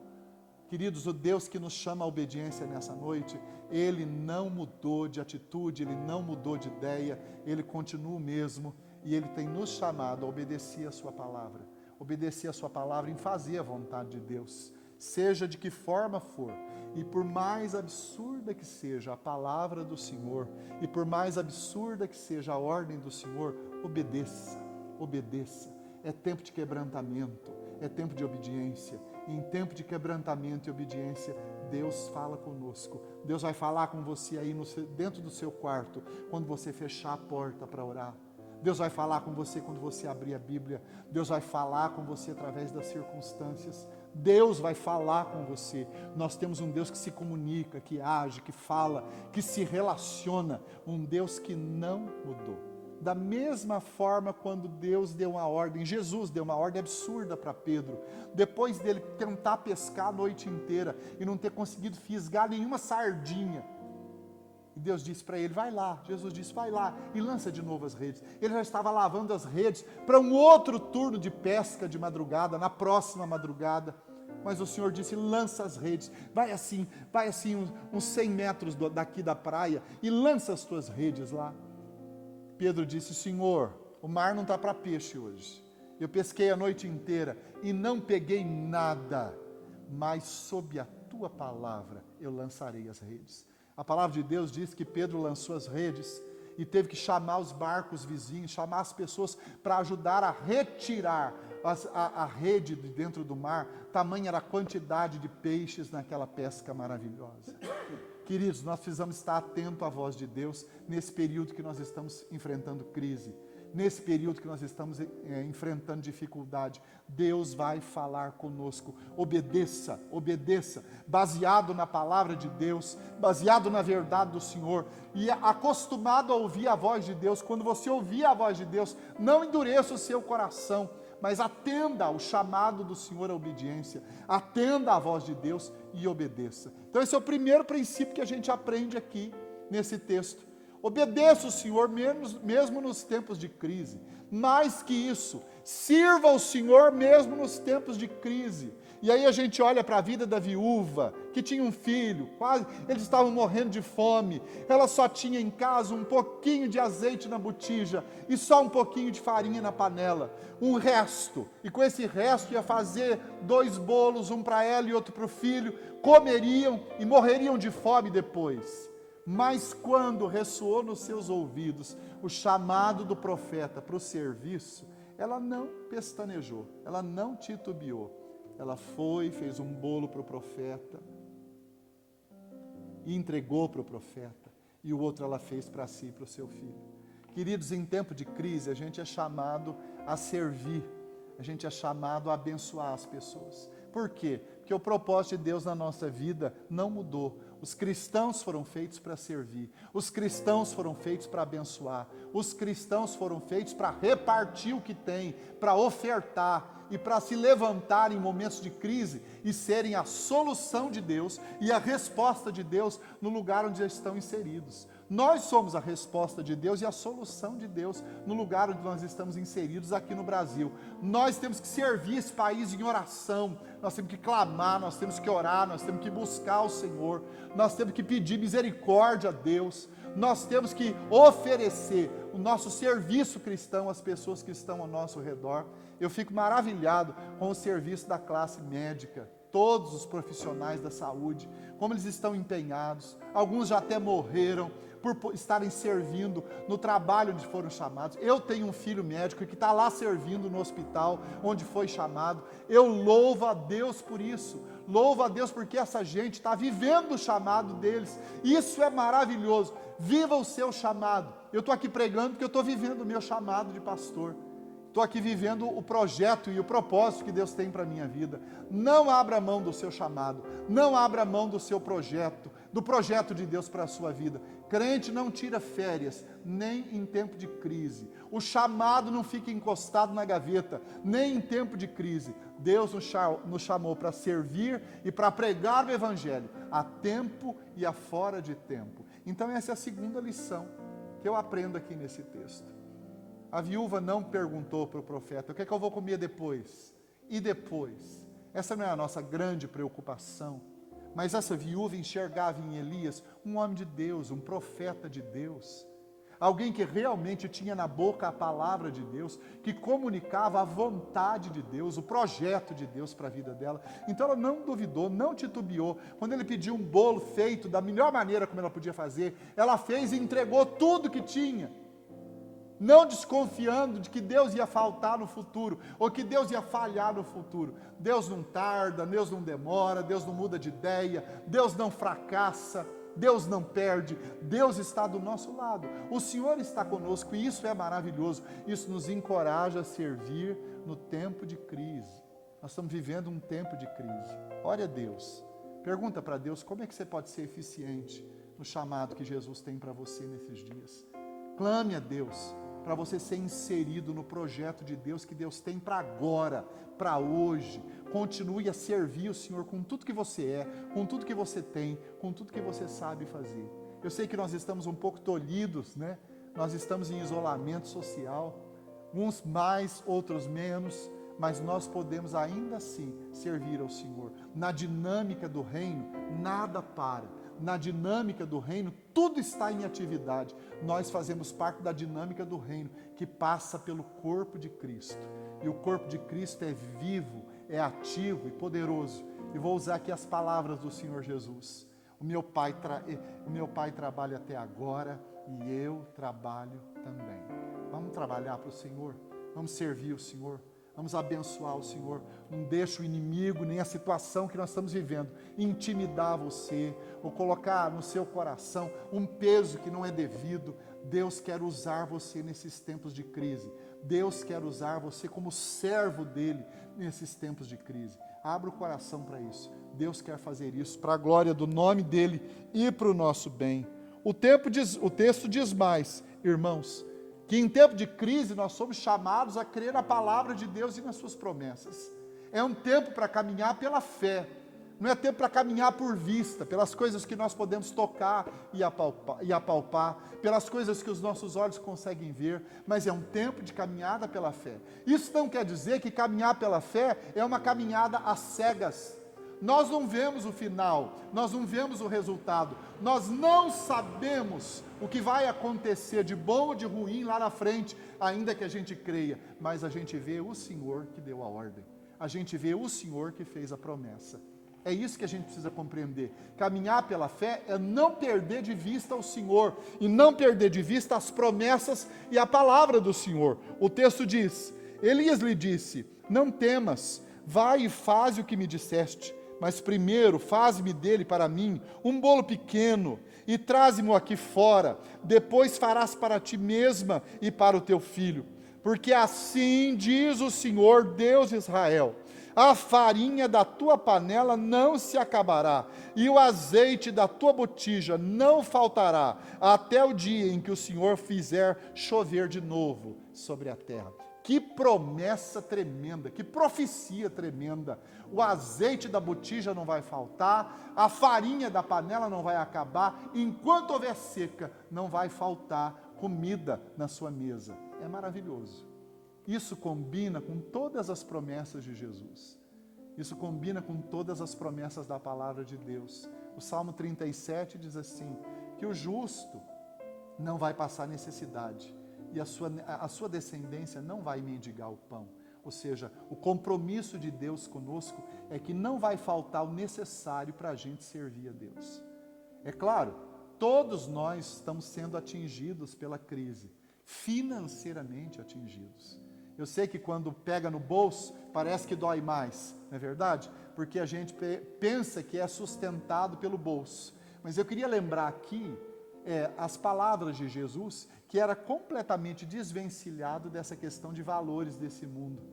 Queridos, o Deus que nos chama à obediência nessa noite, Ele não mudou de atitude, Ele não mudou de ideia, Ele continua o mesmo, e Ele tem nos chamado a obedecer a Sua palavra, obedecer a Sua palavra em fazer a vontade de Deus, seja de que forma for, e por mais absurda que seja a palavra do Senhor, e por mais absurda que seja a ordem do Senhor, obedeça, obedeça. É tempo de quebrantamento, é tempo de obediência. E em tempo de quebrantamento e obediência, Deus fala conosco. Deus vai falar com você aí dentro do seu quarto, quando você fechar a porta para orar. Deus vai falar com você quando você abrir a Bíblia. Deus vai falar com você através das circunstâncias. Deus vai falar com você. Nós temos um Deus que se comunica, que age, que fala, que se relaciona. Um Deus que não mudou. Da mesma forma, quando Deus deu uma ordem, Jesus deu uma ordem absurda para Pedro, depois dele tentar pescar a noite inteira e não ter conseguido fisgar nenhuma sardinha, e Deus disse para ele: vai lá. Jesus disse: vai lá e lança de novo as redes. Ele já estava lavando as redes para um outro turno de pesca de madrugada, na próxima madrugada, mas o Senhor disse: lança as redes, vai assim uns 100 metros daqui da praia, e lança as tuas redes lá. Pedro disse: Senhor, o mar não está para peixe hoje. Eu pesquei a noite inteira e não peguei nada, mas sob a tua palavra eu lançarei as redes. A palavra de Deus diz que Pedro lançou as redes e teve que chamar os barcos vizinhos, chamar as pessoas para ajudar a retirar a rede de dentro do mar. Tamanha era a quantidade de peixes naquela pesca maravilhosa. Queridos, nós precisamos estar atentos à voz de Deus nesse período que nós estamos enfrentando crise, nesse período que nós estamos enfrentando dificuldade. Deus vai falar conosco. Obedeça, obedeça, baseado na palavra de Deus, baseado na verdade do Senhor, e acostumado a ouvir a voz de Deus. Quando você ouvir a voz de Deus, não endureça o seu coração, mas atenda ao chamado do Senhor à obediência, atenda à voz de Deus e obedeça. Então esse é o primeiro princípio que a gente aprende aqui nesse texto. Obedeça o Senhor mesmo nos tempos de crise. Mais que isso, sirva ao Senhor mesmo nos tempos de crise. E aí a gente olha para a vida da viúva, que tinha um filho, eles estavam morrendo de fome, ela só tinha em casa um pouquinho de azeite na botija e só um pouquinho de farinha na panela, um resto, e com esse resto ia fazer 2 bolos, um para ela e outro para o filho, comeriam e morreriam de fome depois. Mas quando ressoou nos seus ouvidos o chamado do profeta para o serviço, ela não pestanejou, ela não titubeou. Ela foi, fez um bolo para o profeta e entregou para o profeta, e o outro ela fez para si e para o seu filho. Queridos, em tempo de crise a gente é chamado a servir, a gente é chamado a abençoar as pessoas. Por quê? Porque o propósito de Deus na nossa vida não mudou. Os cristãos foram feitos para servir. Os cristãos foram feitos para abençoar. Os cristãos foram feitos para repartir o que tem, para ofertar e para se levantar em momentos de crise e serem a solução de Deus e a resposta de Deus no lugar onde estão inseridos. Nós somos a resposta de Deus e a solução de Deus no lugar onde nós estamos inseridos aqui no Brasil. Nós temos que servir esse país em oração, nós temos que clamar, nós temos que orar, nós temos que buscar o Senhor, nós temos que pedir misericórdia a Deus, nós temos que oferecer o nosso serviço cristão às pessoas que estão ao nosso redor. Eu fico maravilhado com o serviço da classe médica, todos os profissionais da saúde, como eles estão empenhados, alguns já até morreram, por estarem servindo no trabalho onde foram chamados. Eu tenho um filho médico que está lá servindo no hospital onde foi chamado. Eu louvo a Deus por isso. Louvo a Deus porque essa gente está vivendo o chamado deles. Isso é maravilhoso. Viva o seu chamado. Eu estou aqui pregando porque eu estou vivendo o meu chamado de pastor. Estou aqui vivendo o projeto e o propósito que Deus tem para a minha vida. Não abra mão do seu chamado. Não abra mão do seu projeto, do projeto de Deus para a sua vida. Crente não tira férias, nem em tempo de crise. O chamado não fica encostado na gaveta, nem em tempo de crise. Deus nos chamou para servir e para pregar o Evangelho, a tempo e a fora de tempo. Então essa é a segunda lição que eu aprendo aqui nesse texto. A viúva não perguntou para o profeta, o que é que eu vou comer depois? E depois? Essa não é a nossa grande preocupação. Mas essa viúva enxergava em Elias um homem de Deus, um profeta de Deus. Alguém que realmente tinha na boca a palavra de Deus, que comunicava a vontade de Deus, o projeto de Deus para a vida dela. Então ela não duvidou, não titubeou. Quando ele pediu um bolo feito da melhor maneira como ela podia fazer, ela fez e entregou tudo que tinha. Não desconfiando de que Deus ia faltar no futuro, ou que Deus ia falhar no futuro. Deus não tarda, Deus não demora, Deus não muda de ideia, Deus não fracassa, Deus não perde, Deus está do nosso lado. O Senhor está conosco e isso é maravilhoso. Isso nos encoraja a servir no tempo de crise. Nós estamos vivendo um tempo de crise. Ore a Deus. Pergunta para Deus como é que você pode ser eficiente no chamado que Jesus tem para você nesses dias. Clame a Deus para você ser inserido no projeto de Deus que Deus tem para agora, para hoje. Continue a servir o Senhor com tudo que você é, com tudo que você tem, com tudo que você sabe fazer. Eu sei que nós estamos um pouco tolhidos, né? Nós estamos em isolamento social, uns mais, outros menos, mas nós podemos ainda assim servir ao Senhor. Na dinâmica do reino, nada para. Na dinâmica do reino, tudo está em atividade. Nós fazemos parte da dinâmica do reino, que passa pelo corpo de Cristo. E o corpo de Cristo é vivo, é ativo e poderoso. E vou usar aqui as palavras do Senhor Jesus. O meu pai trabalha até agora e eu trabalho também. Vamos trabalhar para o Senhor, vamos servir o Senhor. Vamos abençoar o Senhor. Não deixe o inimigo, nem a situação que nós estamos vivendo, intimidar você, ou colocar no seu coração um peso que não é devido. Deus quer usar você nesses tempos de crise. Deus quer usar você como servo dele nesses tempos de crise. Abra o coração para isso. Deus quer fazer isso para a glória do nome dele e para o nosso bem. O texto diz mais, irmãos, que em tempo de crise nós somos chamados a crer na palavra de Deus e nas suas promessas. É um tempo para caminhar pela fé, não é tempo para caminhar por vista, pelas coisas que nós podemos tocar e apalpar, pelas coisas que os nossos olhos conseguem ver, mas é um tempo de caminhada pela fé. Isso não quer dizer que caminhar pela fé é uma caminhada às cegas. Nós não vemos o final, nós não vemos o resultado, nós não sabemos o que vai acontecer de bom ou de ruim lá na frente, ainda que a gente creia, mas a gente vê o Senhor que deu a ordem, a gente vê o Senhor que fez a promessa. É isso que a gente precisa compreender. Caminhar pela fé é não perder de vista o Senhor, e não perder de vista as promessas e a palavra do Senhor. O texto diz, Elias lhe disse, não temas, vai e faz o que me disseste, mas primeiro faze-me dele para mim um bolo pequeno e traze-mo aqui fora, depois farás para ti mesma e para o teu filho. Porque assim diz o Senhor, Deus de Israel, A farinha da tua panela não se acabará, e o azeite da tua botija não faltará, até o dia em que o Senhor fizer chover de novo sobre a terra. Que promessa tremenda, que profecia tremenda. O azeite da botija não vai faltar, a farinha da panela não vai acabar, enquanto houver seca, não vai faltar comida na sua mesa. É maravilhoso. Isso combina com todas as promessas de Jesus. Isso combina com todas as promessas da palavra de Deus. O Salmo 37 diz assim, que o justo não vai passar necessidade, e a sua descendência não vai mendigar o pão. Ou seja, o compromisso de Deus conosco é que não vai faltar o necessário para a gente servir a Deus. É claro, todos nós estamos sendo atingidos pela crise, financeiramente atingidos. Eu sei que quando pega no bolso, parece que dói mais, não é verdade? Porque a gente pensa que é sustentado pelo bolso. Mas eu queria lembrar aqui as palavras de Jesus, que era completamente desvencilhado dessa questão de valores desse mundo.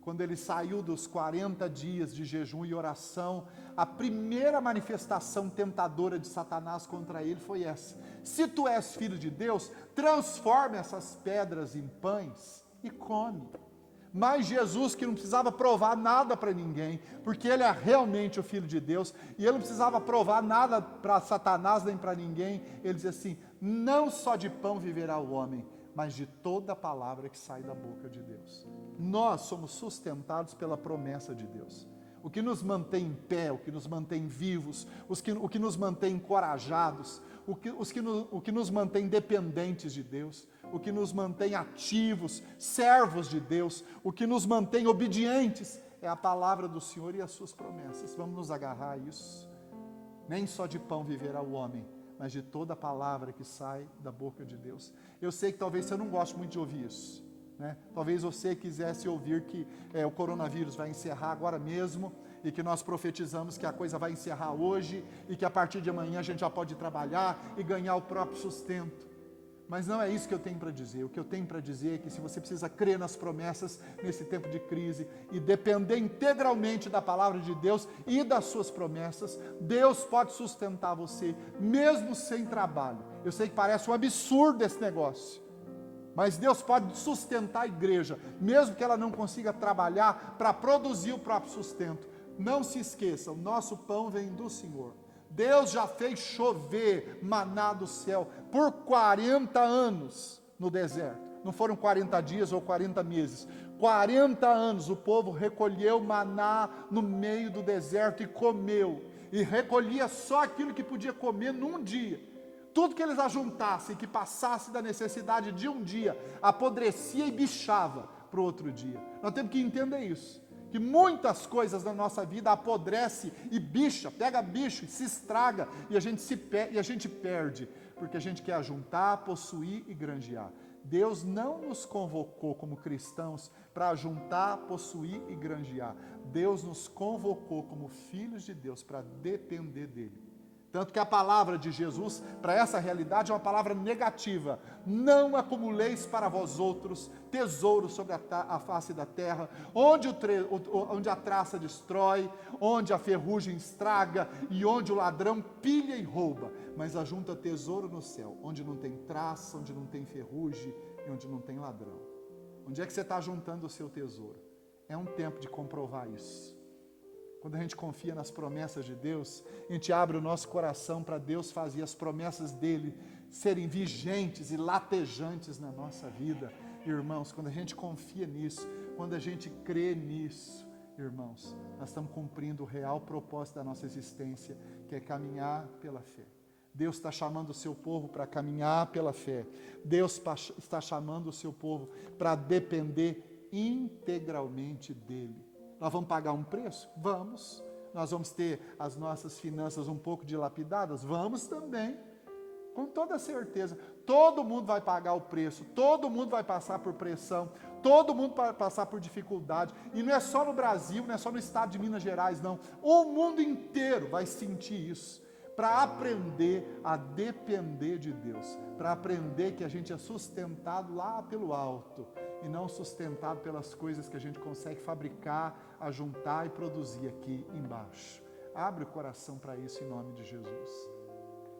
Quando ele saiu dos 40 dias de jejum e oração, a primeira manifestação tentadora de Satanás contra ele foi essa: se tu és filho de Deus, transforma essas pedras em pães e come. Mas Jesus, que não precisava provar nada para ninguém, porque ele é realmente o Filho de Deus, e ele não precisava provar nada para Satanás nem para ninguém, ele diz assim: não só de pão viverá o homem, mas de toda a palavra que sai da boca de Deus. Nós somos sustentados pela promessa de Deus. O que nos mantém em pé, o que nos mantém vivos, o que nos mantém encorajados, o que nos mantém dependentes de Deus, o que nos mantém ativos, servos de Deus, o que nos mantém obedientes, é a palavra do Senhor e as suas promessas. Vamos nos agarrar a isso. Nem só de pão viverá o homem, mas de toda a palavra que sai da boca de Deus. Eu sei que talvez você não goste muito de ouvir isso, né? Talvez você quisesse ouvir que o coronavírus vai encerrar agora mesmo, e que nós profetizamos que a coisa vai encerrar hoje, e que a partir de amanhã a gente já pode trabalhar e ganhar o próprio sustento. Mas não é isso que eu tenho para dizer. O que eu tenho para dizer é que se você precisa crer nas promessas nesse tempo de crise e depender integralmente da palavra de Deus e das suas promessas, Deus pode sustentar você, mesmo sem trabalho. Eu sei que parece um absurdo esse negócio, mas Deus pode sustentar a igreja, mesmo que ela não consiga trabalhar para produzir o próprio sustento. Não se esqueça, o nosso pão vem do Senhor. Deus já fez chover maná do céu por 40 anos no deserto. Não foram 40 dias ou 40 meses. 40 anos o povo recolheu maná no meio do deserto e comeu. E recolhia só aquilo que podia comer num dia. Tudo que eles ajuntassem, que passasse da necessidade de um dia, apodrecia e bichava para o outro dia. Nós temos que entender isso. Que muitas coisas na nossa vida apodrece e bicha, pega bicho e se estraga, e a gente perde, porque a gente quer ajuntar, possuir e granjear. Deus não nos convocou como cristãos para ajuntar, possuir e granjear. Deus nos convocou como filhos de Deus para depender dele. Tanto que a palavra de Jesus, para essa realidade, é uma palavra negativa. Não acumuleis para vós outros tesouros sobre a face da terra, onde a traça destrói, onde a ferrugem estraga e onde o ladrão pilha e rouba. Mas ajunta tesouro no céu, onde não tem traça, onde não tem ferrugem e onde não tem ladrão. Onde é que você está juntando o seu tesouro? É um tempo de comprovar isso. Quando a gente confia nas promessas de Deus, a gente abre o nosso coração para Deus fazer as promessas dele serem vigentes e latejantes na nossa vida. Irmãos, quando a gente confia nisso, quando a gente crê nisso, irmãos, nós estamos cumprindo o real propósito da nossa existência, que é caminhar pela fé. Deus está chamando o seu povo para caminhar pela fé. Deus está chamando o seu povo para depender integralmente dele. Nós vamos pagar um preço? Vamos. Nós vamos ter as nossas finanças um pouco dilapidadas? Vamos também. Com toda certeza. Todo mundo vai pagar o preço, todo mundo vai passar por pressão, todo mundo vai passar por dificuldade. E não é só no Brasil, não é só no estado de Minas Gerais, não. O mundo inteiro vai sentir isso. para aprender a depender de Deus, para aprender que a gente é sustentado lá pelo alto e não sustentado pelas coisas que a gente consegue fabricar, ajuntar e produzir aqui embaixo. Abre o coração para isso em nome de Jesus.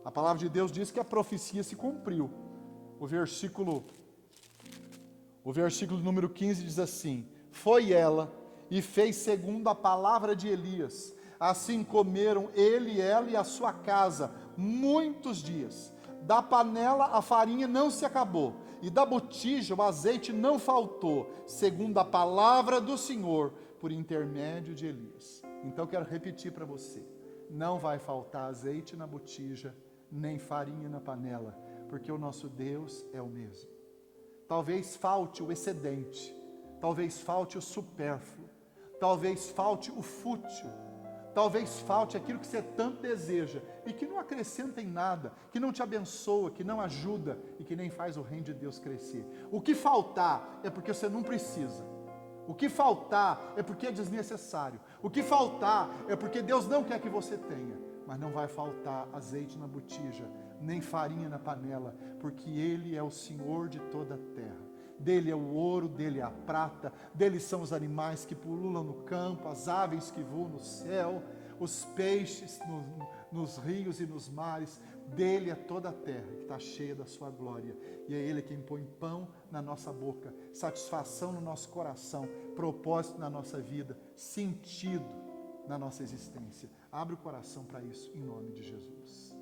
A palavra de Deus diz que a profecia se cumpriu. O versículo número 15 diz assim: foi ela e fez segundo a palavra de Elias. Assim comeram ele, ela e a sua casa muitos dias. Da panela a farinha não se acabou, e da botija o azeite não faltou, segundo a palavra do Senhor, por intermédio de Elias. Então quero repetir para você: não vai faltar azeite na botija, nem farinha na panela, porque o nosso Deus é o mesmo. Talvez falte o excedente, talvez falte o supérfluo, talvez falte o fútil, talvez falte aquilo que você tanto deseja e que não acrescenta em nada, que não te abençoa, que não ajuda e que nem faz o reino de Deus crescer. O que faltar é porque você não precisa. O que faltar é porque é desnecessário. O que faltar é porque Deus não quer que você tenha. Mas não vai faltar azeite na botija, nem farinha na panela, porque Ele é o Senhor de toda a terra. Dele é o ouro, dele é a prata, dele são os animais que pululam no campo, as aves que voam no céu, os peixes nos rios e nos mares. Dele é toda a terra que está cheia da sua glória. E é Ele quem põe pão na nossa boca, satisfação no nosso coração, propósito na nossa vida, sentido na nossa existência. Abre o coração para isso em nome de Jesus.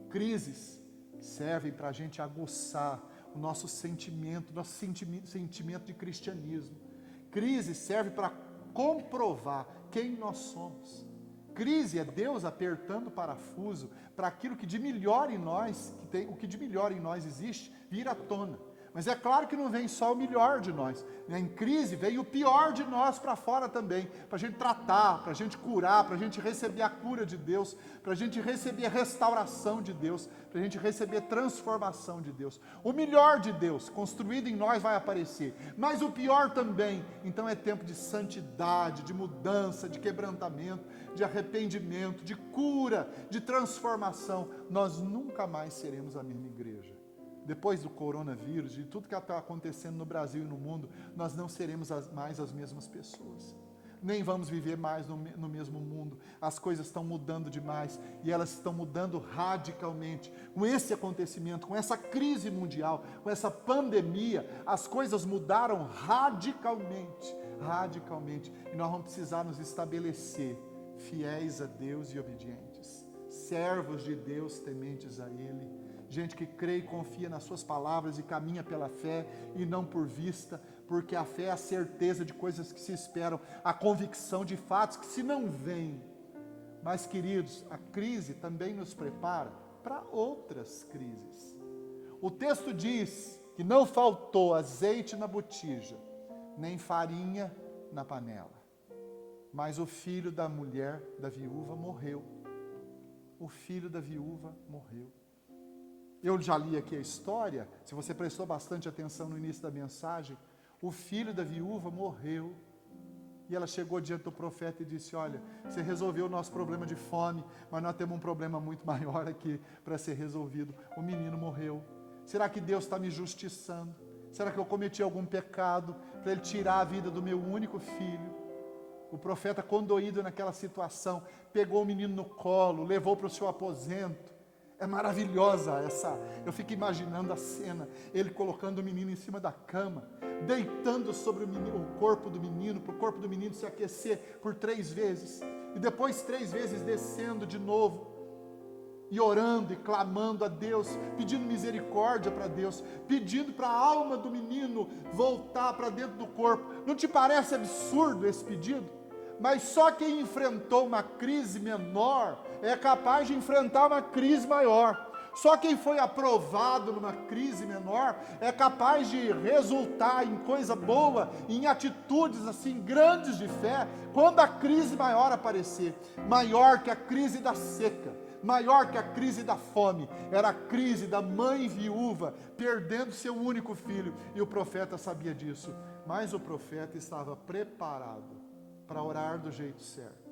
Crises servem para a gente aguçar o nosso sentimento de cristianismo. Crise serve para comprovar quem nós somos. Crise é Deus apertando o parafuso para aquilo que de melhor em nós, o que de melhor em nós existe, vir à tona. Mas é claro que não vem só o melhor de nós. Em crise vem o pior de nós para fora também, para a gente tratar, para a gente curar, para a gente receber a cura de Deus, para a gente receber a restauração de Deus, para a gente receber a transformação de Deus. O melhor de Deus construído em nós vai aparecer, mas o pior também. Então é tempo de santidade, de mudança, de quebrantamento, de arrependimento, de cura, de transformação. Nós nunca mais seremos a mesma igreja. Depois do coronavírus, de tudo que está acontecendo no Brasil e no mundo, nós não seremos mais as mesmas pessoas. Nem vamos viver mais no mesmo mundo. As coisas estão mudando demais e elas estão mudando radicalmente. Com esse acontecimento, com essa crise mundial, com essa pandemia, as coisas mudaram radicalmente. Radicalmente. E nós vamos precisar nos estabelecer fiéis a Deus e obedientes. Servos de Deus, tementes a Ele. Gente que crê e confia nas suas palavras e caminha pela fé e não por vista, porque a fé é a certeza de coisas que se esperam, a convicção de fatos que se não vêm. Mas, queridos, a crise também nos prepara para outras crises. O texto diz que não faltou azeite na botija, nem farinha na panela. Mas o filho da mulher, da viúva, morreu. O filho da viúva morreu. Eu já li aqui a história, se você prestou bastante atenção no início da mensagem, o filho da viúva morreu. E ela chegou diante do profeta e disse: olha, você resolveu o nosso problema de fome, mas nós temos um problema muito maior aqui para ser resolvido. O menino morreu. Será que Deus está me justiçando? Será que eu cometi algum pecado para Ele tirar a vida do meu único filho? O profeta, condoído naquela situação, pegou o menino no colo, levou para o seu aposento. É maravilhosa eu fico imaginando a cena, ele colocando o menino em cima da cama, deitando sobre o corpo do menino, para o corpo do menino se aquecer por 3 vezes, e depois 3 vezes descendo de novo, e orando e clamando a Deus, pedindo misericórdia para Deus, pedindo para a alma do menino voltar para dentro do corpo. Não te parece absurdo esse pedido? Mas só quem enfrentou uma crise menor é capaz de enfrentar uma crise maior. Só quem foi aprovado numa crise menor é capaz de resultar em coisa boa, em atitudes assim grandes de fé, quando a crise maior aparecer. Maior que a crise da seca, maior que a crise da fome, era a crise da mãe viúva, perdendo seu único filho, e o profeta sabia disso. Mas o profeta estava preparado para orar do jeito certo.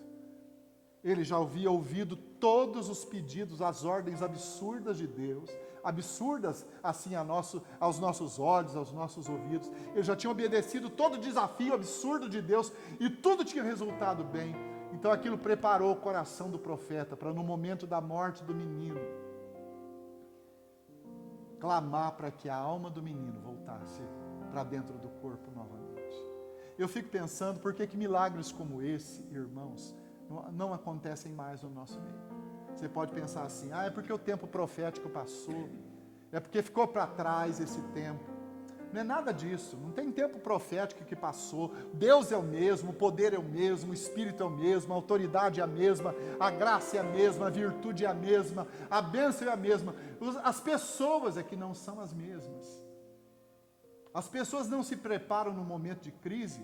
Ele já havia ouvido todos os pedidos, as ordens absurdas de Deus, absurdas assim aos nossos olhos, aos nossos ouvidos. Ele já tinha obedecido todo o desafio absurdo de Deus e tudo tinha resultado bem. Então aquilo preparou o coração do profeta para, no momento da morte do menino, clamar para que a alma do menino voltasse para dentro do corpo novamente. Eu fico pensando, por que milagres como esse, irmãos, não acontecem mais no nosso meio? Você pode pensar assim, é porque o tempo profético passou, é porque ficou para trás esse tempo. Não é nada disso, não tem tempo profético que passou. Deus é o mesmo, o poder é o mesmo, o Espírito é o mesmo, a autoridade é a mesma, a graça é a mesma, a virtude é a mesma, a bênção é a mesma. As pessoas é que não são as mesmas. As pessoas não se preparam no momento de crise,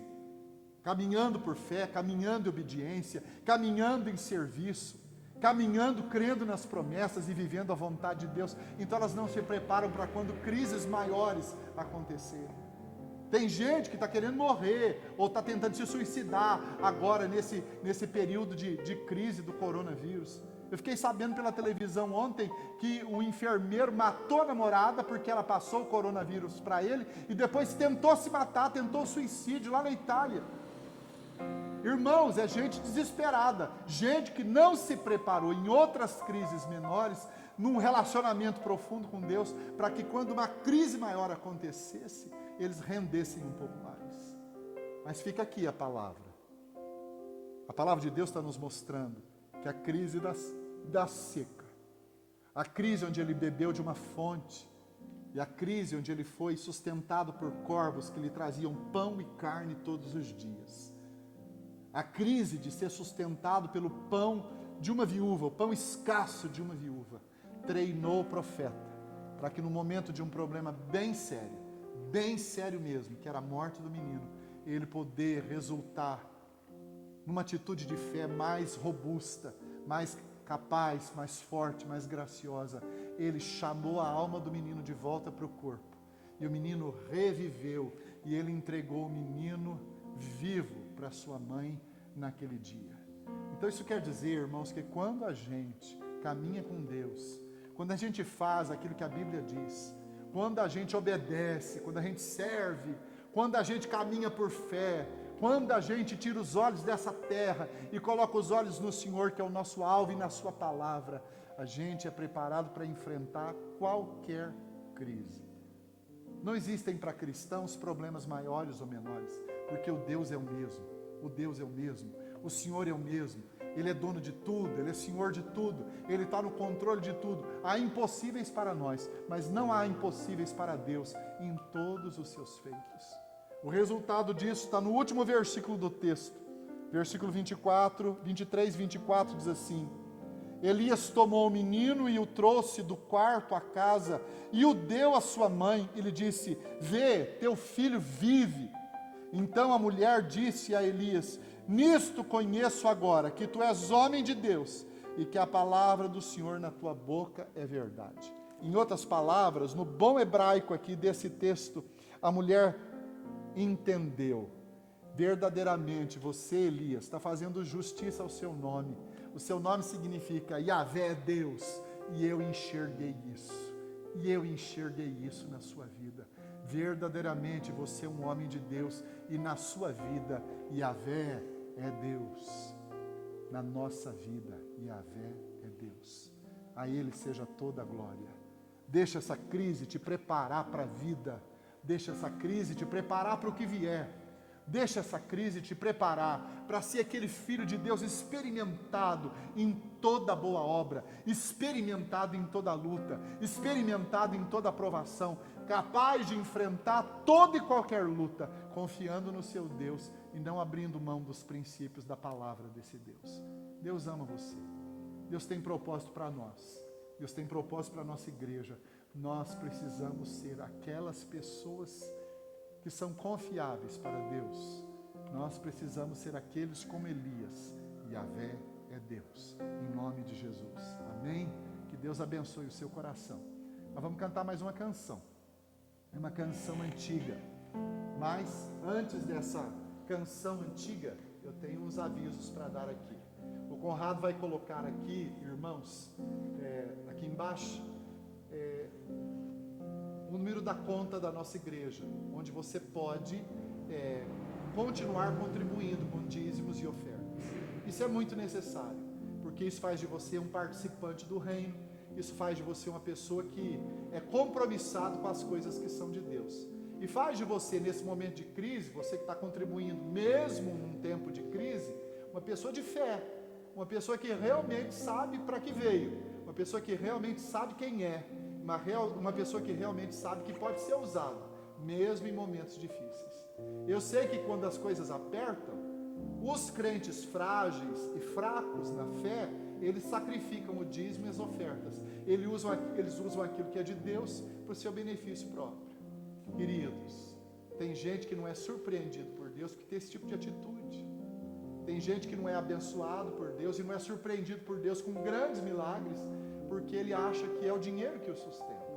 caminhando por fé, caminhando em obediência, caminhando em serviço, caminhando, crendo nas promessas e vivendo a vontade de Deus. Então elas não se preparam para quando crises maiores acontecerem. Tem gente que está querendo morrer ou está tentando se suicidar agora nesse período de crise do coronavírus. Eu fiquei sabendo pela televisão ontem que um enfermeiro matou a namorada porque ela passou o coronavírus para ele e depois tentou se matar, tentou suicídio lá na Itália. Irmãos, é gente desesperada, gente que não se preparou em outras crises menores, num relacionamento profundo com Deus, para que quando uma crise maior acontecesse, eles rendessem um pouco mais. Mas fica aqui a palavra de Deus está nos mostrando que a crise da seca, a crise onde ele bebeu de uma fonte, e a crise onde ele foi sustentado por corvos que lhe traziam pão e carne todos os dias, a crise de ser sustentado pelo pão de uma viúva, o pão escasso de uma viúva, treinou o profeta, para que no momento de um problema bem sério mesmo, que era a morte do menino, ele poder resultar numa atitude de fé mais robusta, mais capaz, mais forte, mais graciosa. Ele chamou a alma do menino de volta para o corpo, e o menino reviveu, e ele entregou o menino vivo para sua mãe naquele dia. Então isso quer dizer, irmãos, que quando a gente caminha com Deus, quando a gente faz aquilo que a Bíblia diz, quando a gente obedece, quando a gente serve, quando a gente caminha por fé, quando a gente tira os olhos dessa terra e coloca os olhos no Senhor, que é o nosso alvo, e na sua palavra, a gente é preparado para enfrentar qualquer crise. Não existem para cristãos problemas maiores ou menores, porque o Deus é o mesmo, o Senhor é o mesmo, Ele é dono de tudo, Ele é Senhor de tudo, Ele está no controle de tudo. Há impossíveis para nós, mas não há impossíveis para Deus em todos os seus feitos. O resultado disso está no último versículo do texto, versículo 23, 24, diz assim: Elias tomou o menino e o trouxe do quarto à casa e o deu à sua mãe e lhe disse: vê, teu filho vive. Então a mulher disse a Elias: nisto conheço agora que tu és homem de Deus e que a palavra do Senhor na tua boca é verdade. Em outras palavras, no bom hebraico aqui desse texto, a mulher entendeu. Verdadeiramente você, Elias, está fazendo justiça ao seu nome. O seu nome significa Yahvé é Deus, e eu enxerguei isso na sua vida. Verdadeiramente você é um homem de Deus, e na sua vida Yahvé é Deus. Na nossa vida Yahvé é Deus. A Ele seja toda a glória. Deixa essa crise te preparar para a vida. Deixa essa crise te preparar para o que vier. Deixa essa crise te preparar para ser aquele filho de Deus experimentado em toda boa obra, experimentado em toda luta, experimentado em toda aprovação, capaz de enfrentar toda e qualquer luta, confiando no seu Deus e não abrindo mão dos princípios da palavra desse Deus. Deus ama você. Deus tem propósito para nós. Deus tem propósito para a nossa igreja. Nós precisamos ser aquelas pessoas que são confiáveis para Deus. Nós precisamos ser aqueles como Elias. Yahvé é Deus. Em nome de Jesus. Amém? Que Deus abençoe o seu coração. Nós vamos cantar mais uma canção. É uma canção antiga. Mas antes dessa canção antiga, eu tenho uns avisos para dar aqui. O Conrado vai colocar aqui, irmãos, aqui embaixo, o número da conta da nossa igreja, onde você pode continuar contribuindo com dízimos e ofertas. Isso é muito necessário, porque isso faz de você um participante do reino, isso faz de você uma pessoa que é compromissado com as coisas que são de Deus. E faz de você, nesse momento de crise, você que está contribuindo, mesmo num tempo de crise, uma pessoa de fé, uma pessoa que realmente sabe para que veio, uma pessoa que realmente sabe quem é, uma pessoa que realmente sabe que pode ser usada, mesmo em momentos difíceis. Eu sei que quando as coisas apertam, os crentes frágeis e fracos na fé, eles sacrificam o dízimo e as ofertas. Eles usam aquilo que é de Deus para o seu benefício próprio. Queridos, tem gente que não é surpreendido por Deus porque tem esse tipo de atitude. Tem gente que não é abençoado por Deus e não é surpreendido por Deus com grandes milagres porque ele acha que é o dinheiro que o sustenta.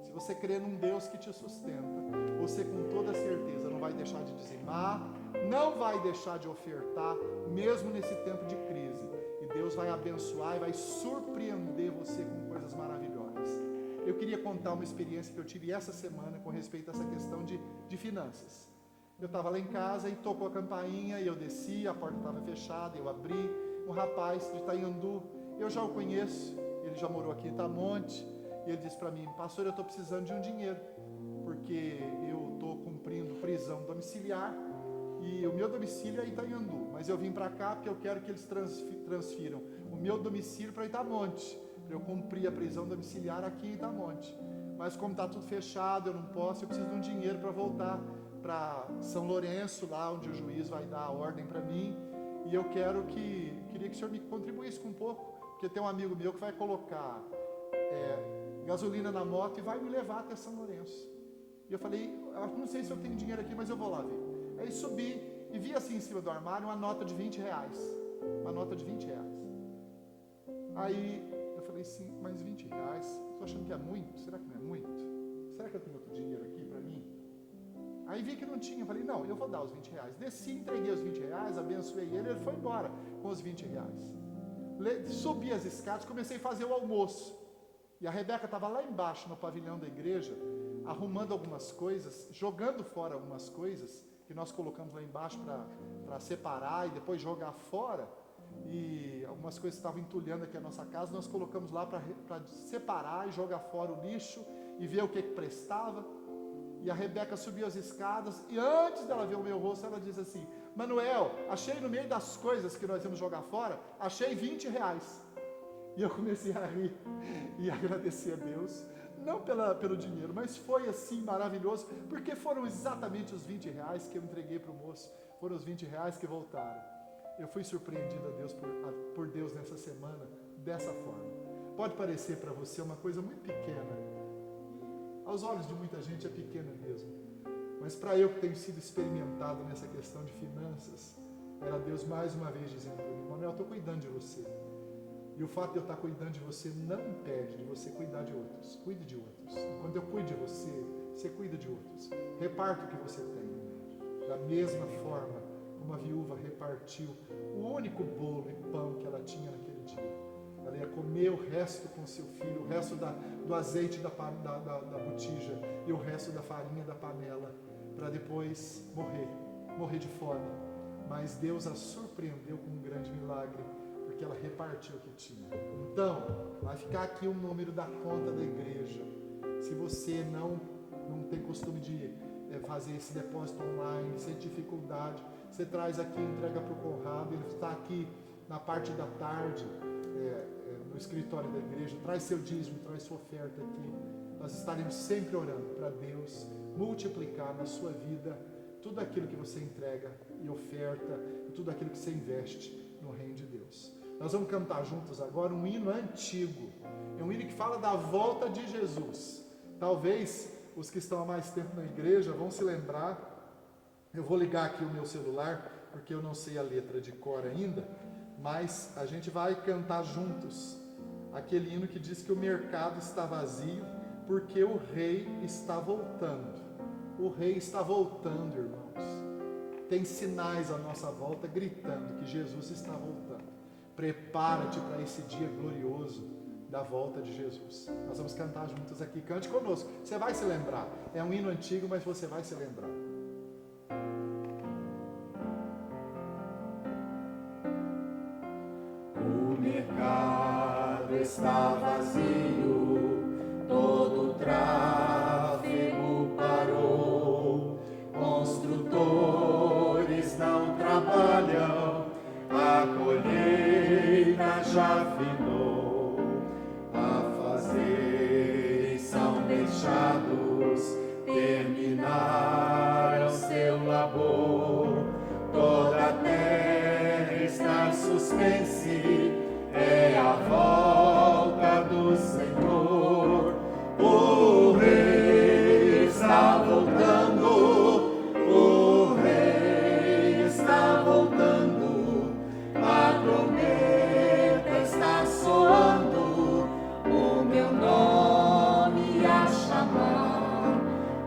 Se você crê num Deus que te sustenta, você com toda certeza não vai deixar de dizimar, não vai deixar de ofertar, mesmo nesse tempo de crise. E Deus vai abençoar e vai surpreender você com coisas maravilhosas. Eu queria contar uma experiência que eu tive essa semana com respeito a essa questão de finanças. Eu estava lá em casa e tocou a campainha e eu desci, a porta estava fechada, eu abri. Um rapaz de Itanhandu, eu já o conheço, ele já morou aqui em Itamonte, e ele disse para mim: pastor, eu estou precisando de um dinheiro, porque eu estou cumprindo prisão domiciliar e o meu domicílio é Itanhandu, mas eu vim para cá porque eu quero que eles transfiram o meu domicílio para Itamonte, para eu cumprir a prisão domiciliar aqui em Itamonte. Mas como está tudo fechado, eu não posso, eu preciso de um dinheiro para voltar para São Lourenço, lá onde o juiz vai dar a ordem para mim, e eu queria que o senhor me contribuísse com um pouco, porque tem um amigo meu que vai colocar gasolina na moto e vai me levar até São Lourenço. E eu falei: não sei se eu tenho dinheiro aqui, mas eu vou lá ver. Aí subi e vi assim em cima do armário uma nota de 20 reais. Uma nota de 20 reais. Aí eu falei assim: mas 20 reais? Estou achando que é muito? Será que não é muito? Será que eu tenho outro dinheiro aqui para mim? Aí vi que não tinha. Eu falei: não, eu vou dar os 20 reais. Desci, entreguei os 20 reais, abençoei ele foi embora com os 20 reais. Subi as escadas, comecei a fazer o almoço. E a Rebeca estava lá embaixo no pavilhão da igreja, arrumando algumas coisas, jogando fora algumas coisas que nós colocamos lá embaixo para separar e depois jogar fora. E algumas coisas estavam entulhando aqui a nossa casa, nós colocamos lá para separar e jogar fora o lixo e ver o que prestava. E a Rebeca subiu as escadas e antes dela ver o meu rosto, ela disse assim: Manuel, achei no meio das coisas que nós íamos jogar fora, achei 20 reais. E eu comecei a rir e agradecer a Deus, não pelo dinheiro, mas foi assim maravilhoso, porque foram exatamente os 20 reais que eu entreguei para o moço, foram os 20 reais que voltaram. Eu fui surpreendido por Deus nessa semana, dessa forma. Pode parecer para você uma coisa muito pequena, aos olhos de muita gente é pequena mesmo, mas para eu que tenho sido experimentado nessa questão de finanças, era Deus mais uma vez dizendo para mim: Manuel, eu estou cuidando de você. E o fato de eu estar cuidando de você não impede de você cuidar de outros. Cuide de outros. Quando eu cuido de você, você cuida de outros. Reparta o que você tem. Da mesma forma como a viúva repartiu o único bolo e pão que ela tinha naquele dia. Ela ia comer o resto com seu filho, o resto do azeite da botija e o resto da farinha da panela, para depois morrer de fome. Mas Deus a surpreendeu com um grande milagre, porque ela repartiu o que tinha. Então, vai ficar aqui o número da conta da igreja. Se você não tem costume de fazer esse depósito online, sem dificuldade, você traz aqui, entrega para o Conrado, ele está aqui na parte da tarde, no escritório da igreja, traz seu dízimo, traz sua oferta aqui. Nós estaremos sempre orando para Deus multiplicar na sua vida tudo aquilo que você entrega e oferta, e tudo aquilo que você investe no reino de Deus. Nós vamos cantar juntos agora um hino antigo, é um hino que fala da volta de Jesus. Talvez os que estão há mais tempo na igreja vão se lembrar. Eu vou ligar aqui o meu celular, porque eu não sei a letra de cor ainda, mas a gente vai cantar juntos aquele hino que diz que o mercado está vazio, porque o rei está voltando. O rei está voltando, irmãos. Tem sinais à nossa volta gritando que Jesus está voltando. Prepara-te para esse dia glorioso da volta de Jesus. Nós vamos cantar juntos aqui. Cante conosco. Você vai se lembrar. É um hino antigo, mas você vai se lembrar. O mercado está vazio, todo o tráfego parou, construtores não trabalham, a colheita já finou, afazeres são deixados, terminaram seu labor, toda a terra está em suspense, é a volta do Senhor. O Rei está voltando, o Rei está voltando, a trombeta está soando, o meu nome a chamar.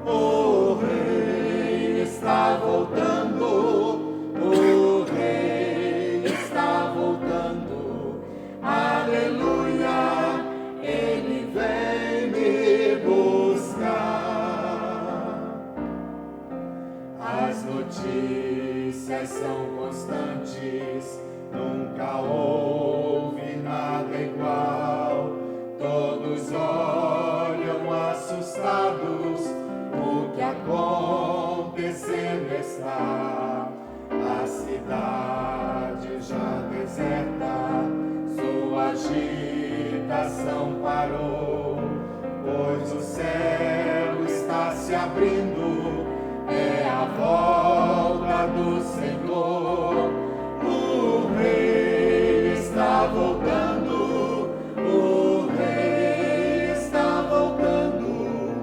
O Rei está voltando, o Rei está voltando, aleluia, Ele vem me buscar. As notícias são constantes, nunca houve nada igual, todos olham assustados, o que acontecendo está, a cidade já deserta, sua agitação parou, pois o céu está se abrindo, é a volta do Senhor. O Rei está voltando, o Rei está voltando,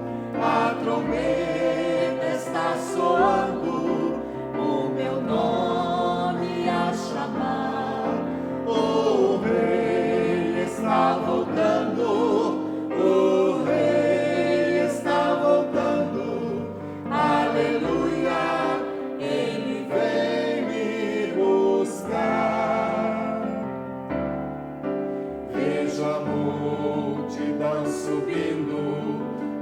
a trombeta está soando, o meu nome a chamar. O Rei está voltando, o Rei está voltando, aleluia, Ele vem me buscar. Vejo a multidão subindo,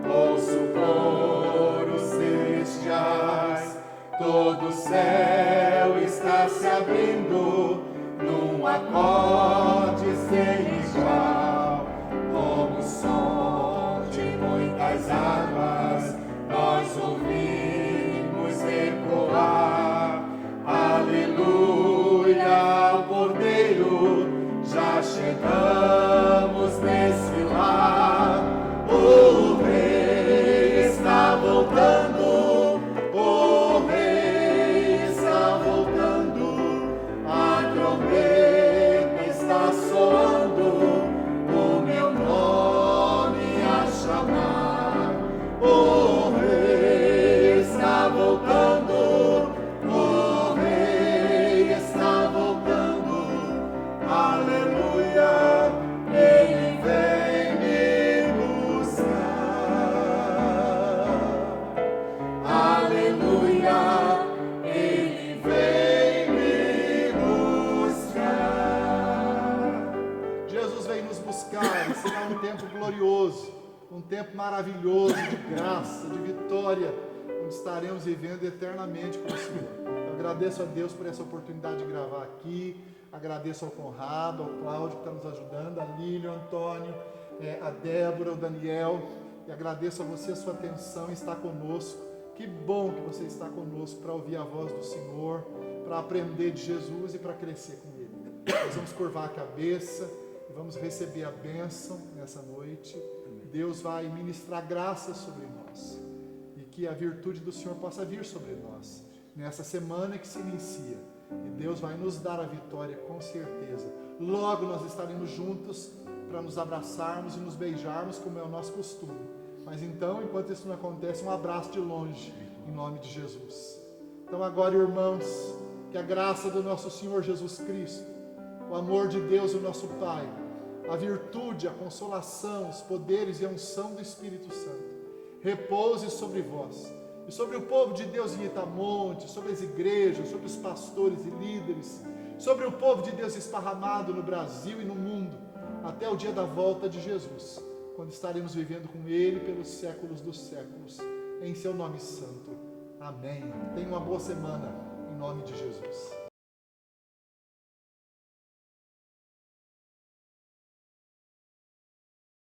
ouço coros celestiais, todo o céu está se abrindo, num acorde sem igual, como o som de muitas águas, nós ouvimos ecoar, aleluia ao Cordeiro, já chegamos nesse lar. O Rei está voltando, o Rei está voltando, a trombeta está soando, o meu nome a chamar. O Rei está voltando, o Rei está voltando, aleluia, Ele vem me buscar. Aleluia, Ele vem me buscar. Jesus vem nos buscar e será um tempo glorioso, um tempo maravilhoso de graça, de vitória, onde estaremos vivendo eternamente com o Senhor. Eu agradeço a Deus por essa oportunidade de gravar aqui, agradeço ao Conrado, ao Cláudio que está nos ajudando, a Lília, o Antônio, a Débora, o Daniel, e agradeço a você a sua atenção em estar conosco. Que bom que você está conosco para ouvir a voz do Senhor, para aprender de Jesus e para crescer com Ele. Nós vamos curvar a cabeça e vamos receber a bênção nessa noite. Deus vai ministrar graça sobre nós e que a virtude do Senhor possa vir sobre nós nessa semana que se inicia. E Deus vai nos dar a vitória com certeza. Logo nós estaremos juntos para nos abraçarmos e nos beijarmos, como é o nosso costume. Mas então, enquanto isso não acontece, um abraço de longe, em nome de Jesus. Então agora, irmãos, que a graça do nosso Senhor Jesus Cristo, o amor de Deus, o nosso Pai, a virtude, a consolação, os poderes e a unção do Espírito Santo repouse sobre vós e sobre o povo de Deus em Itamonte, sobre as igrejas, sobre os pastores e líderes, sobre o povo de Deus esparramado no Brasil e no mundo, até o dia da volta de Jesus, quando estaremos vivendo com Ele pelos séculos dos séculos, em seu nome santo. Amém. Tenha uma boa semana, em nome de Jesus.